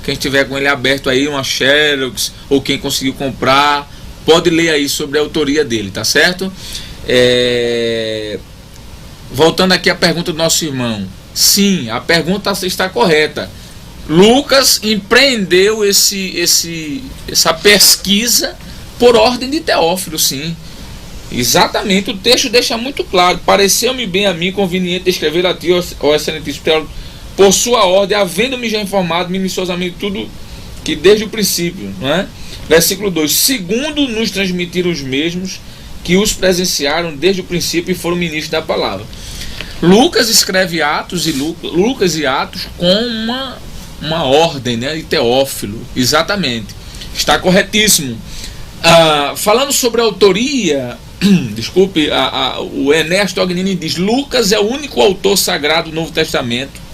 Quem estiver com ele aberto aí, uma Xerox, ou quem conseguiu comprar, pode ler aí sobre a autoria dele, tá certo? Voltando aqui à pergunta do nosso irmão. Sim, a pergunta está correta. Lucas empreendeu essa pesquisa por ordem de Teófilo, sim. Exatamente, o texto deixa muito claro. Pareceu-me bem a mim conveniente escrever a ti, ó excelentíssimo Teófilo, por sua ordem, havendo-me já informado minuciosamente tudo que desde o princípio, não é? Versículo 2: segundo nos transmitiram os mesmos que os presenciaram desde o princípio e foram ministros da palavra. Lucas escreve Atos Lucas e Atos com uma ordem, né, de Teófilo. Exatamente, está corretíssimo. Falando sobre a autoria, desculpe, o Ernesto Agnini diz: Lucas é o único autor sagrado do Novo Testamento.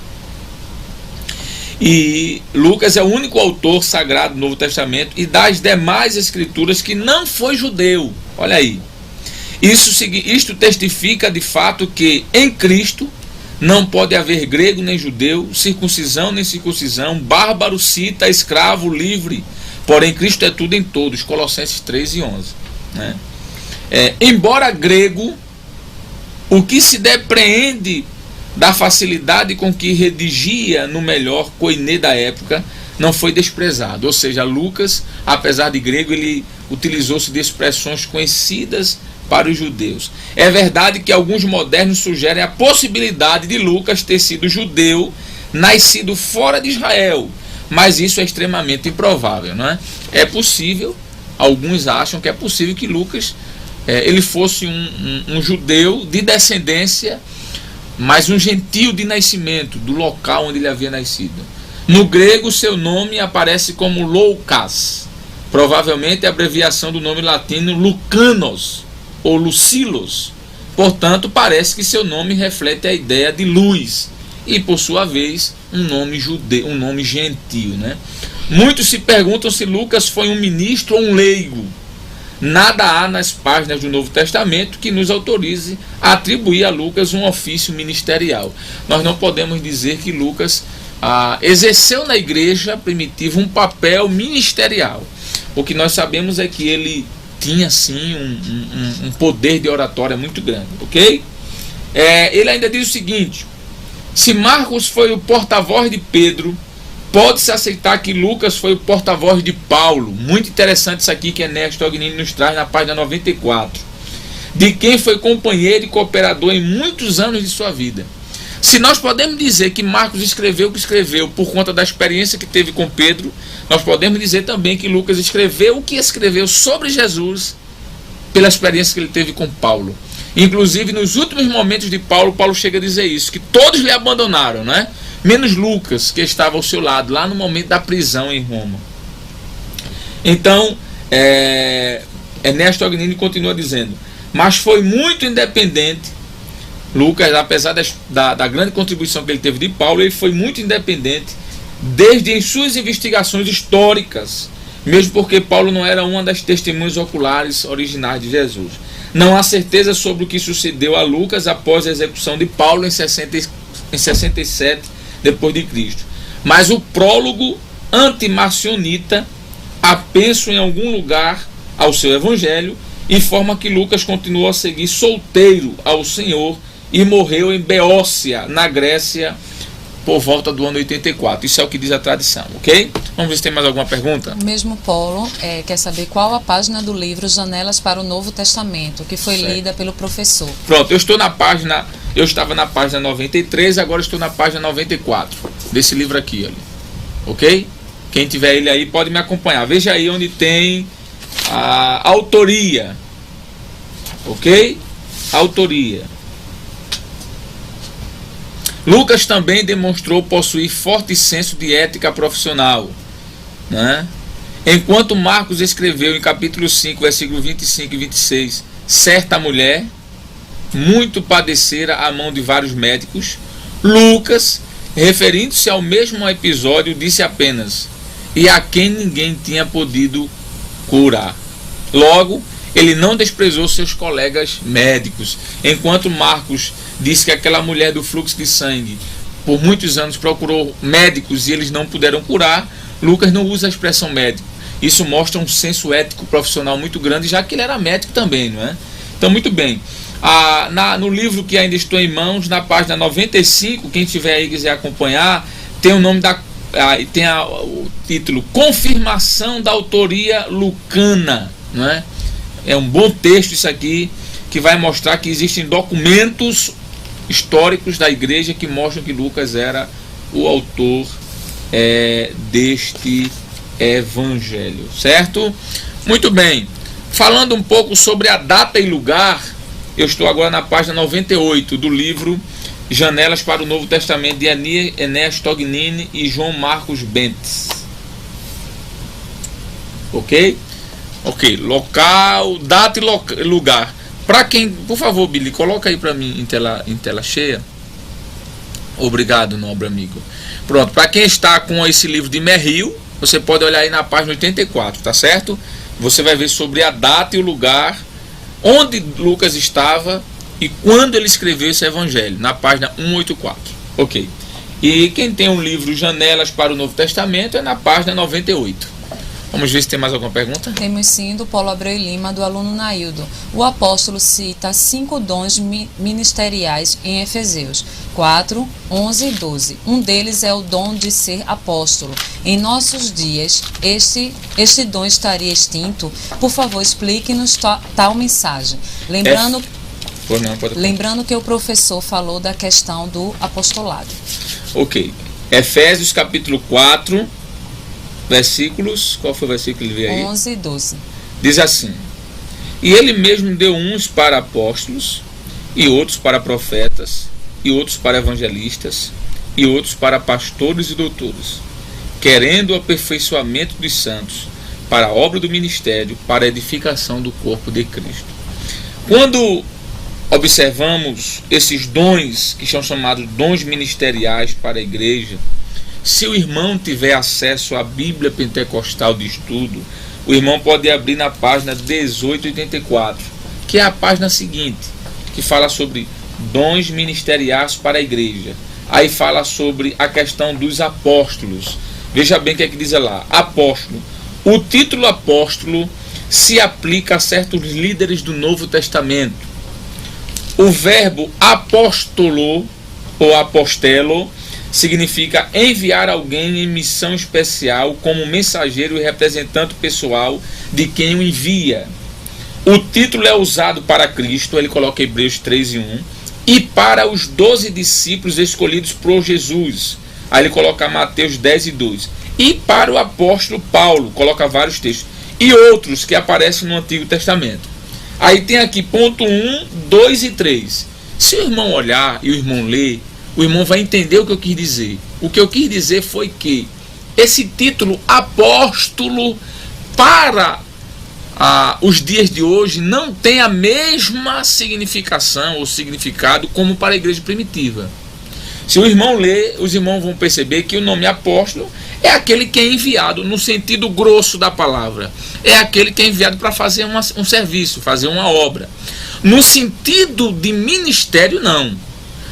E Lucas é o único autor sagrado do Novo Testamento e das demais escrituras que não foi judeu. Olha aí. Isto testifica de fato que em Cristo não pode haver grego nem judeu, circuncisão nem circuncisão, bárbaro, cita, escravo, livre. Porém Cristo é tudo em todos. Colossenses 3:11, né? Embora grego, o que se depreende da facilidade com que redigia no melhor koiné da época, não foi desprezado. Ou seja, Lucas, apesar de grego, ele utilizou-se de expressões conhecidas para os judeus. É verdade que alguns modernos sugerem a possibilidade de Lucas ter sido judeu, nascido fora de Israel, mas isso é extremamente improvável, não é? É possível, alguns acham que é possível que Lucas ele fosse um judeu de descendência, mas um gentio de nascimento, do local onde ele havia nascido. No grego, seu nome aparece como Loukas, provavelmente a abreviação do nome latino Lucanos ou Lucilos. Portanto, parece que seu nome reflete a ideia de luz e, por sua vez, um nome judeu, um nome gentio, né? Muitos se perguntam se Lucas foi um ministro ou um leigo. Nada há nas páginas do Novo Testamento que nos autorize a atribuir a Lucas um ofício ministerial. Nós não podemos dizer que Lucas exerceu na igreja primitiva um papel ministerial. O que nós sabemos é que ele tinha sim um poder de oratória muito grande, ok? Ele ainda diz o seguinte: se Marcos foi o porta-voz de Pedro, pode-se aceitar que Lucas foi o porta-voz de Paulo. Muito interessante isso aqui que Enéas Tognini nos traz na página 94. De quem foi companheiro e cooperador em muitos anos de sua vida. Se nós podemos dizer que Marcos escreveu o que escreveu por conta da experiência que teve com Pedro, nós podemos dizer também que Lucas escreveu o que escreveu sobre Jesus pela experiência que ele teve com Paulo. Inclusive, nos últimos momentos de Paulo, Paulo chega a dizer isso, que todos lhe abandonaram, né? Menos Lucas, que estava ao seu lado, lá no momento da prisão em Roma. Então, Enéas Tognini continua dizendo: mas foi muito independente. Lucas, apesar da grande contribuição que ele teve de Paulo, ele foi muito independente desde em suas investigações históricas, mesmo porque Paulo não era uma das testemunhas oculares originais de Jesus. Não há certeza sobre o que sucedeu a Lucas após a execução de Paulo em 67 depois de Cristo. Mas o prólogo antimarcionita apenso em algum lugar ao seu evangelho, informa que Lucas continuou a seguir solteiro ao Senhor e morreu em Beócia, na Grécia, por volta do ano 84. Isso é o que diz a tradição, ok? Vamos ver se tem mais alguma pergunta. O mesmo Paulo quer saber qual a página do livro Janelas para o Novo Testamento, que foi lida pelo professor. Pronto, eu estava na página 93, agora estou na página 94 desse livro aqui, olha. Ok? Quem tiver ele aí pode me acompanhar. Veja aí onde tem a autoria. Ok? Autoria. Lucas também demonstrou possuir forte senso de ética profissional, né? Enquanto Marcos escreveu em capítulo 5, versículo 25 e 26, certa mulher muito padecera à mão de vários médicos, Lucas, referindo-se ao mesmo episódio, disse apenas: e a quem ninguém tinha podido curar. Logo, ele não desprezou seus colegas médicos. Enquanto Marcos disse que aquela mulher do fluxo de sangue por muitos anos procurou médicos e eles não puderam curar, Lucas não usa a expressão médico. Isso mostra um senso ético profissional muito grande, já que ele era médico também, não é? Então, muito bem. No livro que ainda estou em mãos, na página 95, quem tiver aí e quiser acompanhar, tem o nome o título Confirmação da Autoria Lucana, não é? É um bom texto isso aqui, que vai mostrar que existem documentos históricos da igreja que mostram que Lucas era o autor deste evangelho, certo? Muito bem. Falando um pouco sobre a data e lugar, eu estou agora na página 98 do livro Janelas para o Novo Testamento, de Enéas Tognini e João Marcos Bentes. Ok? Ok, local, data e lugar. Para quem, por favor, Billy, coloca aí para mim em tela cheia. Obrigado, nobre amigo. Pronto, para quem está com esse livro de Merrill, você pode olhar aí na página 84, tá certo? Você vai ver sobre a data e o lugar, onde Lucas estava e quando ele escreveu esse evangelho, na página 184. Ok. E quem tem um livro Janelas para o Novo Testamento é na página 98. Vamos ver se tem mais alguma pergunta. Temos sim, do Paulo Abreu Lima, do aluno Naildo. O apóstolo cita 5 dons ministeriais em Efésios 4, 11 e 12. Um deles é o dom de ser apóstolo. Em nossos dias, este dom estaria extinto? Por favor, explique-nos tal mensagem. Lembrando que o professor falou da questão do apostolado. Ok. Efésios capítulo 4, versículos... Qual foi o versículo que ele veio aí? 11 e 12. Diz assim: E ele mesmo deu uns para apóstolos, e outros para profetas, e outros para evangelistas, e outros para pastores e doutores, querendo o aperfeiçoamento dos santos, para a obra do ministério, para a edificação do corpo de Cristo. Quando observamos esses dons, que são chamados dons ministeriais para a igreja, se o irmão tiver acesso à Bíblia Pentecostal de Estudo, o irmão pode abrir na página 1884, que é a página seguinte, que fala sobre dons ministeriais para a igreja. Aí fala sobre a questão dos apóstolos. Veja bem o que é que diz lá. Apóstolo. O título apóstolo se aplica a certos líderes do Novo Testamento. O verbo apóstolo ou apostelo significa enviar alguém em missão especial como mensageiro e representante pessoal de quem o envia. O título é usado para Cristo, ele coloca Hebreus 3 e 1, e para os 12 discípulos escolhidos por Jesus. Aí ele coloca Mateus 10 e 2. E para o apóstolo Paulo, coloca vários textos. E outros que aparecem no Antigo Testamento. Aí tem aqui ponto 1, 2 e 3. Se o irmão olhar e o irmão ler, o irmão vai entender o que eu quis dizer. O que eu quis dizer foi que esse título apóstolo para os dias de hoje não tem a mesma significação ou significado como para a igreja primitiva. Se o irmão ler, os irmãos vão perceber que o nome apóstolo é aquele que é enviado no sentido grosso da palavra. É aquele que é enviado para fazer um serviço, fazer uma obra. No sentido de ministério, não.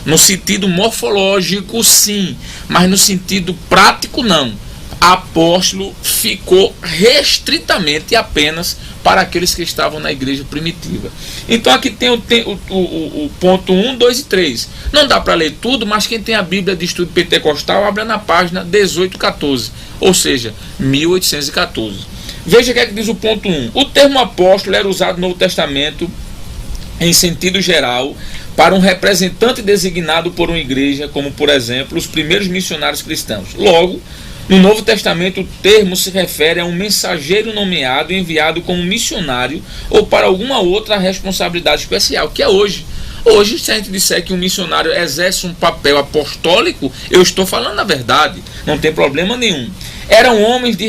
No sentido morfológico, sim. Mas no sentido prático, não. Apóstolo ficou restritamente apenas para aqueles que estavam na igreja primitiva. Então aqui tem o ponto 1, 2 e 3. Não dá para ler tudo, mas quem tem a Bíblia de Estudo Pentecostal, abra na página 1814, ou seja, 1814. Veja o que é que diz o ponto 1. O termo apóstolo era usado no Novo Testamento em sentido geral para um representante designado por uma igreja, como por exemplo os primeiros missionários cristãos. Logo, no Novo Testamento, o termo se refere a um mensageiro nomeado e enviado como missionário ou para alguma outra responsabilidade especial, que é hoje. Hoje, se a gente disser que um missionário exerce um papel apostólico, eu estou falando a verdade, não tem problema nenhum. Eram homens de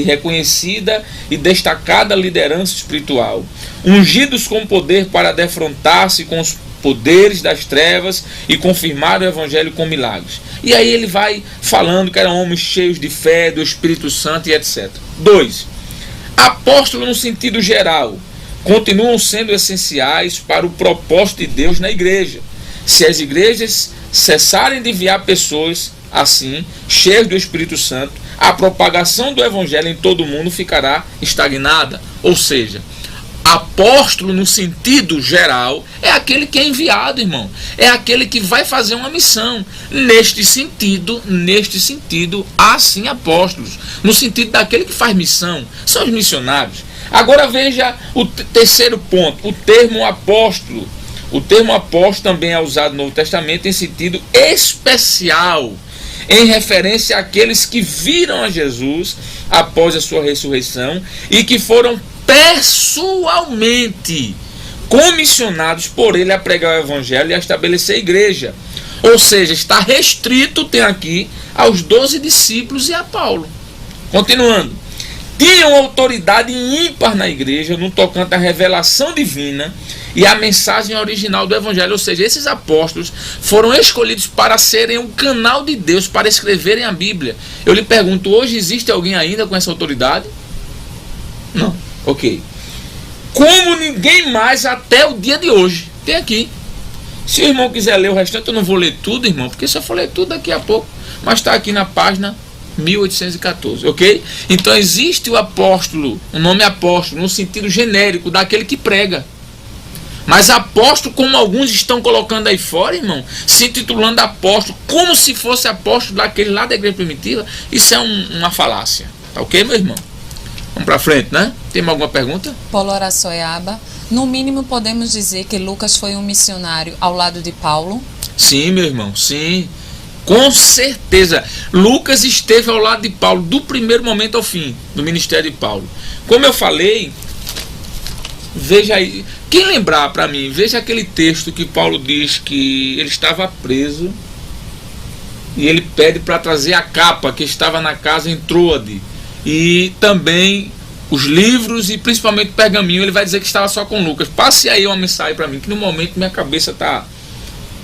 reconhecida e destacada liderança espiritual, ungidos com poder para defrontar-se com os poderes das trevas e confirmar o evangelho com milagres. E aí ele vai falando que eram homens cheios de fé, do Espírito Santo e etc. 2. Apóstolo no sentido geral continuam sendo essenciais para o propósito de Deus na igreja. Se as igrejas cessarem de enviar pessoas assim, cheias do Espírito Santo, a propagação do evangelho em todo o mundo ficará estagnada. Ou seja, apóstolo no sentido geral é aquele que é enviado, irmão. É aquele que vai fazer uma missão. Neste sentido, há sim apóstolos. No sentido daquele que faz missão, são os missionários. Agora veja o terceiro ponto, o termo apóstolo. O termo apóstolo também é usado no Novo Testamento em sentido especial, em referência àqueles que viram a Jesus após a sua ressurreição e que foram pessoalmente comissionados por ele a pregar o evangelho e a estabelecer a igreja. Ou seja, está restrito, tem aqui, aos 12 discípulos e a Paulo. Continuando. Tinham autoridade ímpar na igreja no tocante à revelação divina e à mensagem original do evangelho. Ou seja, esses apóstolos foram escolhidos para serem um canal de Deus, para escreverem a Bíblia. Eu lhe pergunto, hoje existe alguém ainda com essa autoridade? Não. Ok. Como ninguém mais até o dia de hoje. Tem aqui. Se o irmão quiser ler o restante, eu não vou ler tudo, irmão, porque se eu for ler tudo daqui a pouco. Mas está aqui na página 1814, ok? Então existe o apóstolo, o nome apóstolo, no sentido genérico, daquele que prega. Mas apóstolo, como alguns estão colocando aí fora, irmão, se intitulando apóstolo, como se fosse apóstolo daquele lá da igreja primitiva, isso é uma falácia. Tá ok, meu irmão? Vamos pra frente, né? Tem mais alguma pergunta? Paulo Araçoiaba. No mínimo, podemos dizer que Lucas foi um missionário ao lado de Paulo? Sim, meu irmão, sim. Com certeza. Lucas esteve ao lado de Paulo do primeiro momento ao fim do ministério de Paulo. Como eu falei, veja aí. Quem lembrar para mim, veja aquele texto que Paulo diz que ele estava preso e ele pede para trazer a capa que estava na casa em Troade. E também os livros e principalmente o pergaminho. Ele vai dizer que estava só com Lucas. Passe aí uma mensagem para mim, que no momento minha cabeça está...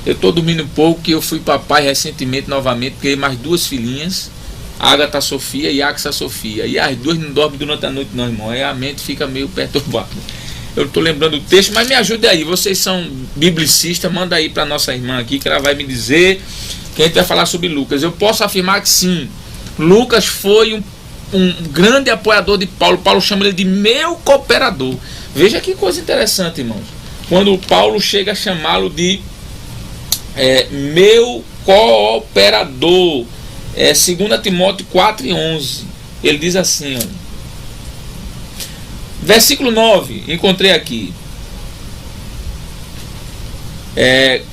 Eu estou dormindo um pouco, que eu fui papai recentemente, novamente, criei mais 2 filhinhas, Agatha Sofia e Axa Sofia. E as 2 não dormem durante a noite não, irmão. Aí a mente fica meio perturbada. Eu estou lembrando o texto, mas me ajude aí. Vocês são biblicistas, manda aí para nossa irmã aqui, que ela vai me dizer que a gente vai falar sobre Lucas. Eu posso afirmar que sim, Lucas foi um grande apoiador de Paulo. Paulo chama ele de meu cooperador. Veja que coisa interessante, irmãos. Quando Paulo chega a chamá-lo de meu cooperador, 2 Timóteo 4:11, ele diz assim, ó, versículo 9, encontrei aqui,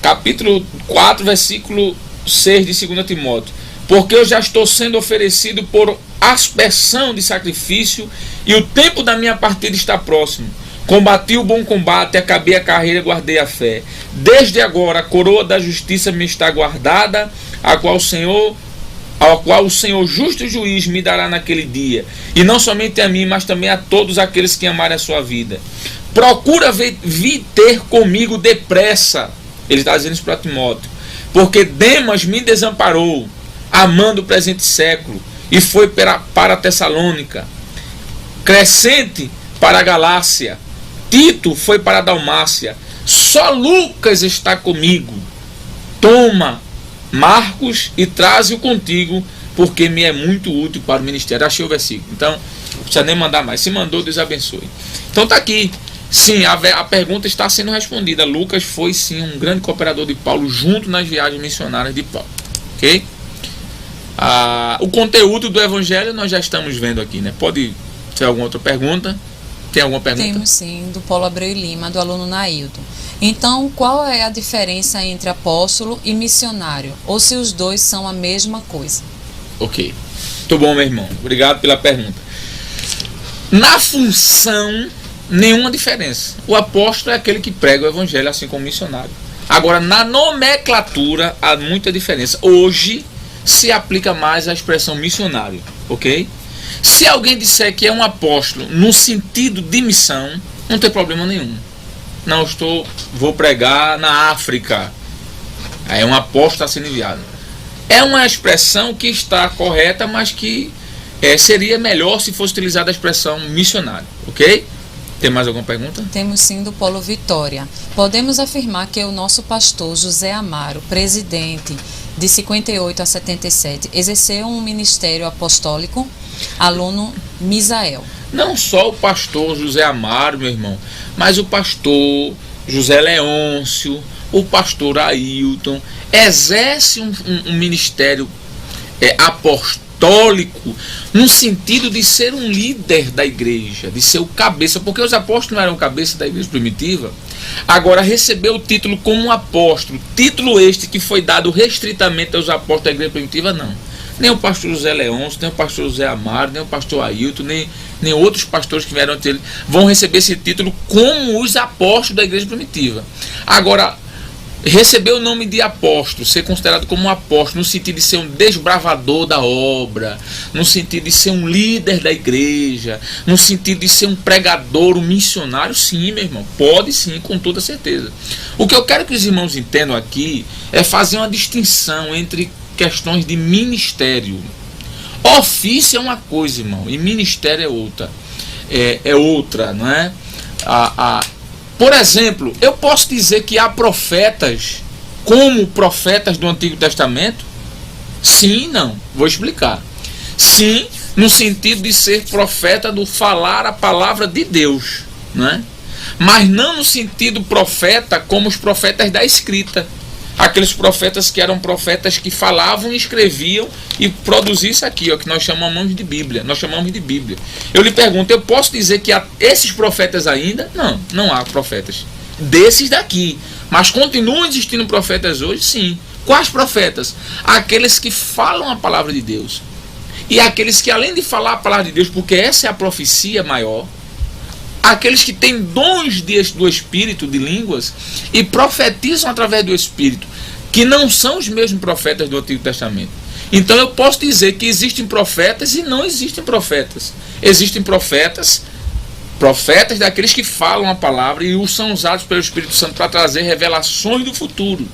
capítulo 4, versículo 6 de 2 Timóteo, porque eu já estou sendo oferecido por aspersão de sacrifício e o tempo da minha partida está próximo. Combati o bom combate, acabei a carreira e guardei a fé. Desde agora a coroa da justiça me está guardada, a qual o Senhor justo juiz me dará naquele dia. E não somente a mim, mas também a todos aqueles que amarem a sua vida. Procura vir ter comigo depressa. Ele está dizendo isso para Timóteo. Porque Demas me desamparou, amando o presente século, e foi para a Tessalônica. Crescente para a Galácia. Tito foi para a Dalmácia. Só Lucas está comigo. Toma Marcos e traze-o contigo, porque me é muito útil para o ministério. Achei o versículo. Então, não precisa nem mandar mais. Se mandou, Deus abençoe. Então está aqui. Sim, a pergunta está sendo respondida. Lucas foi sim um grande cooperador de Paulo, junto nas viagens missionárias de Paulo. Ok? O conteúdo do evangelho nós já estamos vendo aqui, né? Pode ter alguma outra pergunta? Tem alguma pergunta? Temos sim, do Paulo Abreu e Lima, do aluno Nailton. Então, qual é a diferença entre apóstolo e missionário? Ou se os dois são a mesma coisa? Ok. Muito bom, meu irmão. Obrigado pela pergunta. Na função, nenhuma diferença. O apóstolo é aquele que prega o evangelho, assim como o missionário. Agora, na nomenclatura, há muita diferença. Hoje, se aplica mais a expressão missionário. Ok? Se alguém disser que é um apóstolo no sentido de missão, não tem problema nenhum. Não vou pregar na África. Aí um apóstolo está sendo enviado. É uma expressão que está correta, mas que seria melhor se fosse utilizada a expressão missionário. Ok? Tem mais alguma pergunta? Temos sim, do Paulo Vitória. Podemos afirmar que o nosso pastor José Amaro, presidente de 58 a 77, exerceu um ministério apostólico? Aluno Misael. Não só o pastor José Amaro, meu irmão, mas o pastor José Leôncio, o pastor Ailton, exerce um ministério apostólico no sentido de ser um líder da igreja, de ser o cabeça, porque os apóstolos não eram cabeça da igreja primitiva. Agora, recebeu o título como um apóstolo, título este que foi dado restritamente aos apóstolos da igreja primitiva, não. Nem o pastor José Leôncio, nem o pastor José Amaro, nem o pastor Ailton, nem outros pastores que vieram antes dele vão receber esse título como os apóstolos da igreja primitiva. Agora, receber o nome de apóstolo, ser considerado como um apóstolo, no sentido de ser um desbravador da obra, no sentido de ser um líder da igreja, no sentido de ser um pregador, um missionário, sim, meu irmão, pode sim, com toda certeza. O que eu quero que os irmãos entendam aqui é fazer uma distinção entre questões de ministério. Ofício é uma coisa, irmão, e ministério é outra. É outra, não é? Por exemplo, eu posso dizer que há profetas como profetas do Antigo Testamento? Sim e não. Vou explicar. Sim, no sentido de ser profeta, do falar a palavra de Deus, né? Mas não no sentido profeta como os profetas da escrita. Aqueles profetas que eram profetas que falavam e escreviam e produziam isso aqui, ó, que nós chamamos de Bíblia. Nós chamamos de Bíblia. Eu lhe pergunto, eu posso dizer que há esses profetas ainda? Não, não há profetas desses daqui. Mas continuam existindo profetas hoje? Sim. Quais profetas? Aqueles que falam a palavra de Deus. E aqueles que, além de falar a palavra de Deus, porque essa é a profecia maior, aqueles que têm dons do Espírito, de línguas, e profetizam através do Espírito, que não são os mesmos profetas do Antigo Testamento. Então eu posso dizer que existem profetas e não existem profetas. Existem profetas daqueles que falam a palavra e são usados pelo Espírito Santo para trazer revelações do futuro.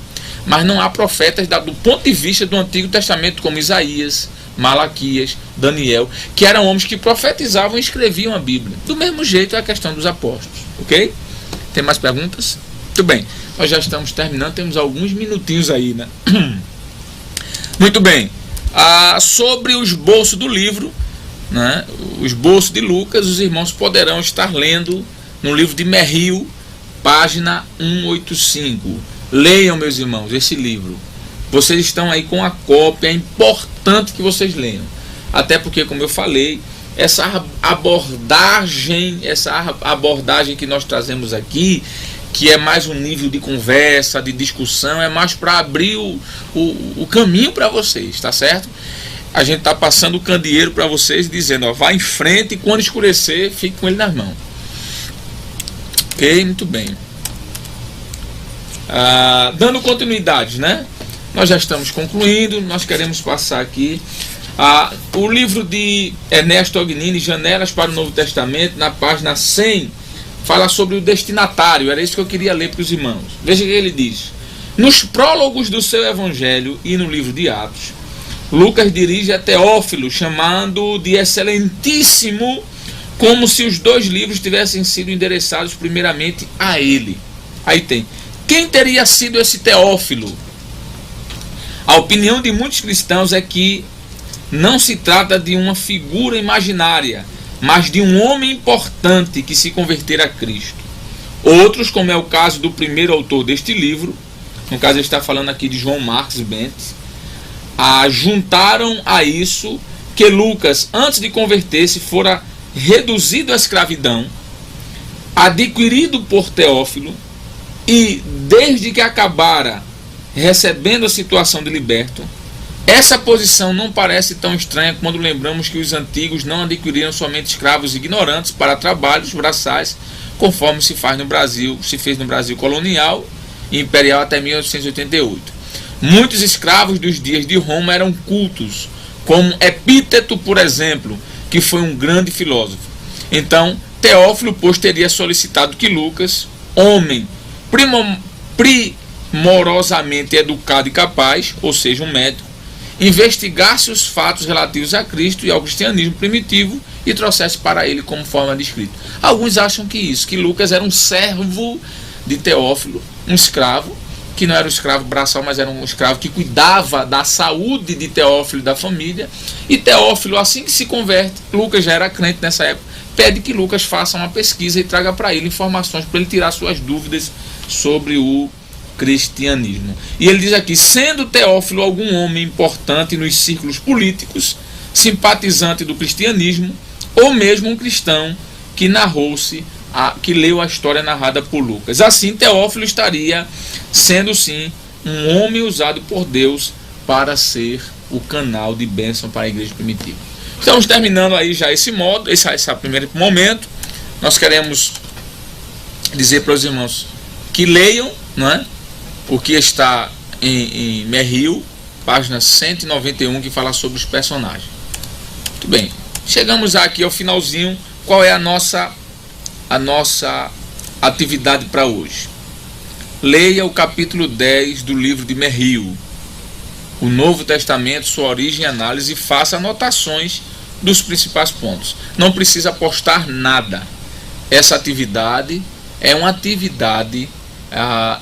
Mas não há profetas do ponto de vista do Antigo Testamento, como Isaías, Malaquias, Daniel, que eram homens que profetizavam e escreviam a Bíblia. Do mesmo jeito é a questão dos apóstolos, ok? Tem mais perguntas? Muito bem, nós já estamos terminando, temos alguns minutinhos aí, né? Muito bem, sobre o esboço do livro, né? O esboço de Lucas, os irmãos poderão estar lendo no livro de Merrill, página 185. Leiam, meus irmãos, esse livro. Vocês estão aí com a cópia, é importante que vocês leiam. Até porque, como eu falei, essa abordagem que nós trazemos aqui, que é mais um nível de conversa, de discussão, é mais para abrir o caminho para vocês, tá certo? A gente está passando o candeeiro para vocês, dizendo, ó, vá em frente e quando escurecer, fique com ele nas mãos. Ok? Muito bem. Dando continuidade, né? Nós já estamos concluindo, nós queremos passar aqui o livro de Ernesto Ognini, Janelas para o Novo Testamento, na página 100, fala sobre o destinatário. Era isso que eu queria ler para os irmãos. Veja o que ele diz. Nos prólogos do seu evangelho e no livro de Atos, Lucas dirige a Teófilo, chamando de excelentíssimo, como se os dois livros tivessem sido endereçados primeiramente a ele. Aí tem. Quem teria sido esse Teófilo? A opinião de muitos cristãos é que não se trata de uma figura imaginária, mas de um homem importante que se convertera a Cristo. Outros, como é o caso do primeiro autor deste livro, no caso ele está falando aqui de João Marcos Bentes, juntaram a isso que Lucas, antes de converter-se, fora reduzido à escravidão, adquirido por Teófilo, e desde que acabara recebendo a situação de liberto, essa posição não parece tão estranha quando lembramos que os antigos não adquiriram somente escravos ignorantes para trabalhos braçais, conforme se fez no Brasil colonial e imperial até 1888. Muitos escravos dos dias de Roma eram cultos, como Epíteto, por exemplo, que foi um grande filósofo. Então, Teófilo, pois, teria solicitado que Lucas, homem primorosamente educado e capaz, ou seja, um médico, investigasse os fatos relativos a Cristo e ao cristianismo primitivo e trouxesse para ele como forma de escrito. Alguns acham que Lucas era um servo de Teófilo, um escravo, que não era um escravo braçal, mas era um escravo que cuidava da saúde de Teófilo e da família. E Teófilo, assim que se converte, Lucas já era crente nessa época, pede que Lucas faça uma pesquisa e traga para ele informações para ele tirar suas dúvidas sobre o cristianismo. E ele diz aqui, sendo Teófilo algum homem importante nos círculos políticos, simpatizante do cristianismo, ou mesmo um cristão que que leu a história narrada por Lucas. Assim, Teófilo estaria sendo, sim, um homem usado por Deus para ser o canal de bênção para a igreja primitiva. Estamos terminando aí já esse primeiro momento. Nós queremos dizer para os irmãos que leiam, não é? O que está em Merrill, página 191, que fala sobre os personagens. Muito bem, chegamos aqui ao finalzinho. Qual é a nossa atividade para hoje? Leia o capítulo 10 do livro de Merrill, o Novo Testamento, sua origem e análise, e faça anotações dos principais pontos. Não precisa postar nada. Essa atividade é uma atividade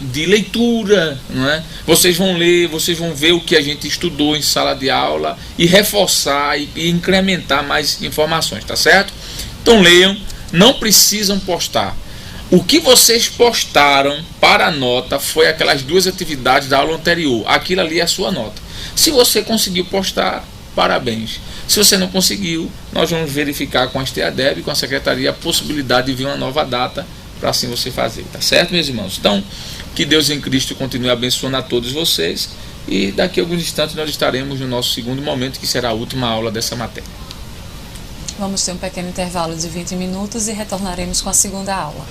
de leitura, não é? Vocês vão ler, vocês vão ver o que a gente estudou em sala de aula e reforçar e incrementar mais informações, tá certo? Então leiam, não precisam postar. O que vocês postaram para a nota foi aquelas 2 atividades da aula anterior. Aquilo ali é a sua nota. Se você conseguiu postar, parabéns. Se você não conseguiu, nós vamos verificar com a STEADEB, com a secretaria, a possibilidade de vir uma nova data para assim você fazer, tá certo, meus irmãos? Então, que Deus em Cristo continue abençoando a todos vocês, e daqui a alguns instantes nós estaremos no nosso segundo momento, que será a última aula dessa matéria. Vamos ter um pequeno intervalo de 20 minutos e retornaremos com a segunda aula.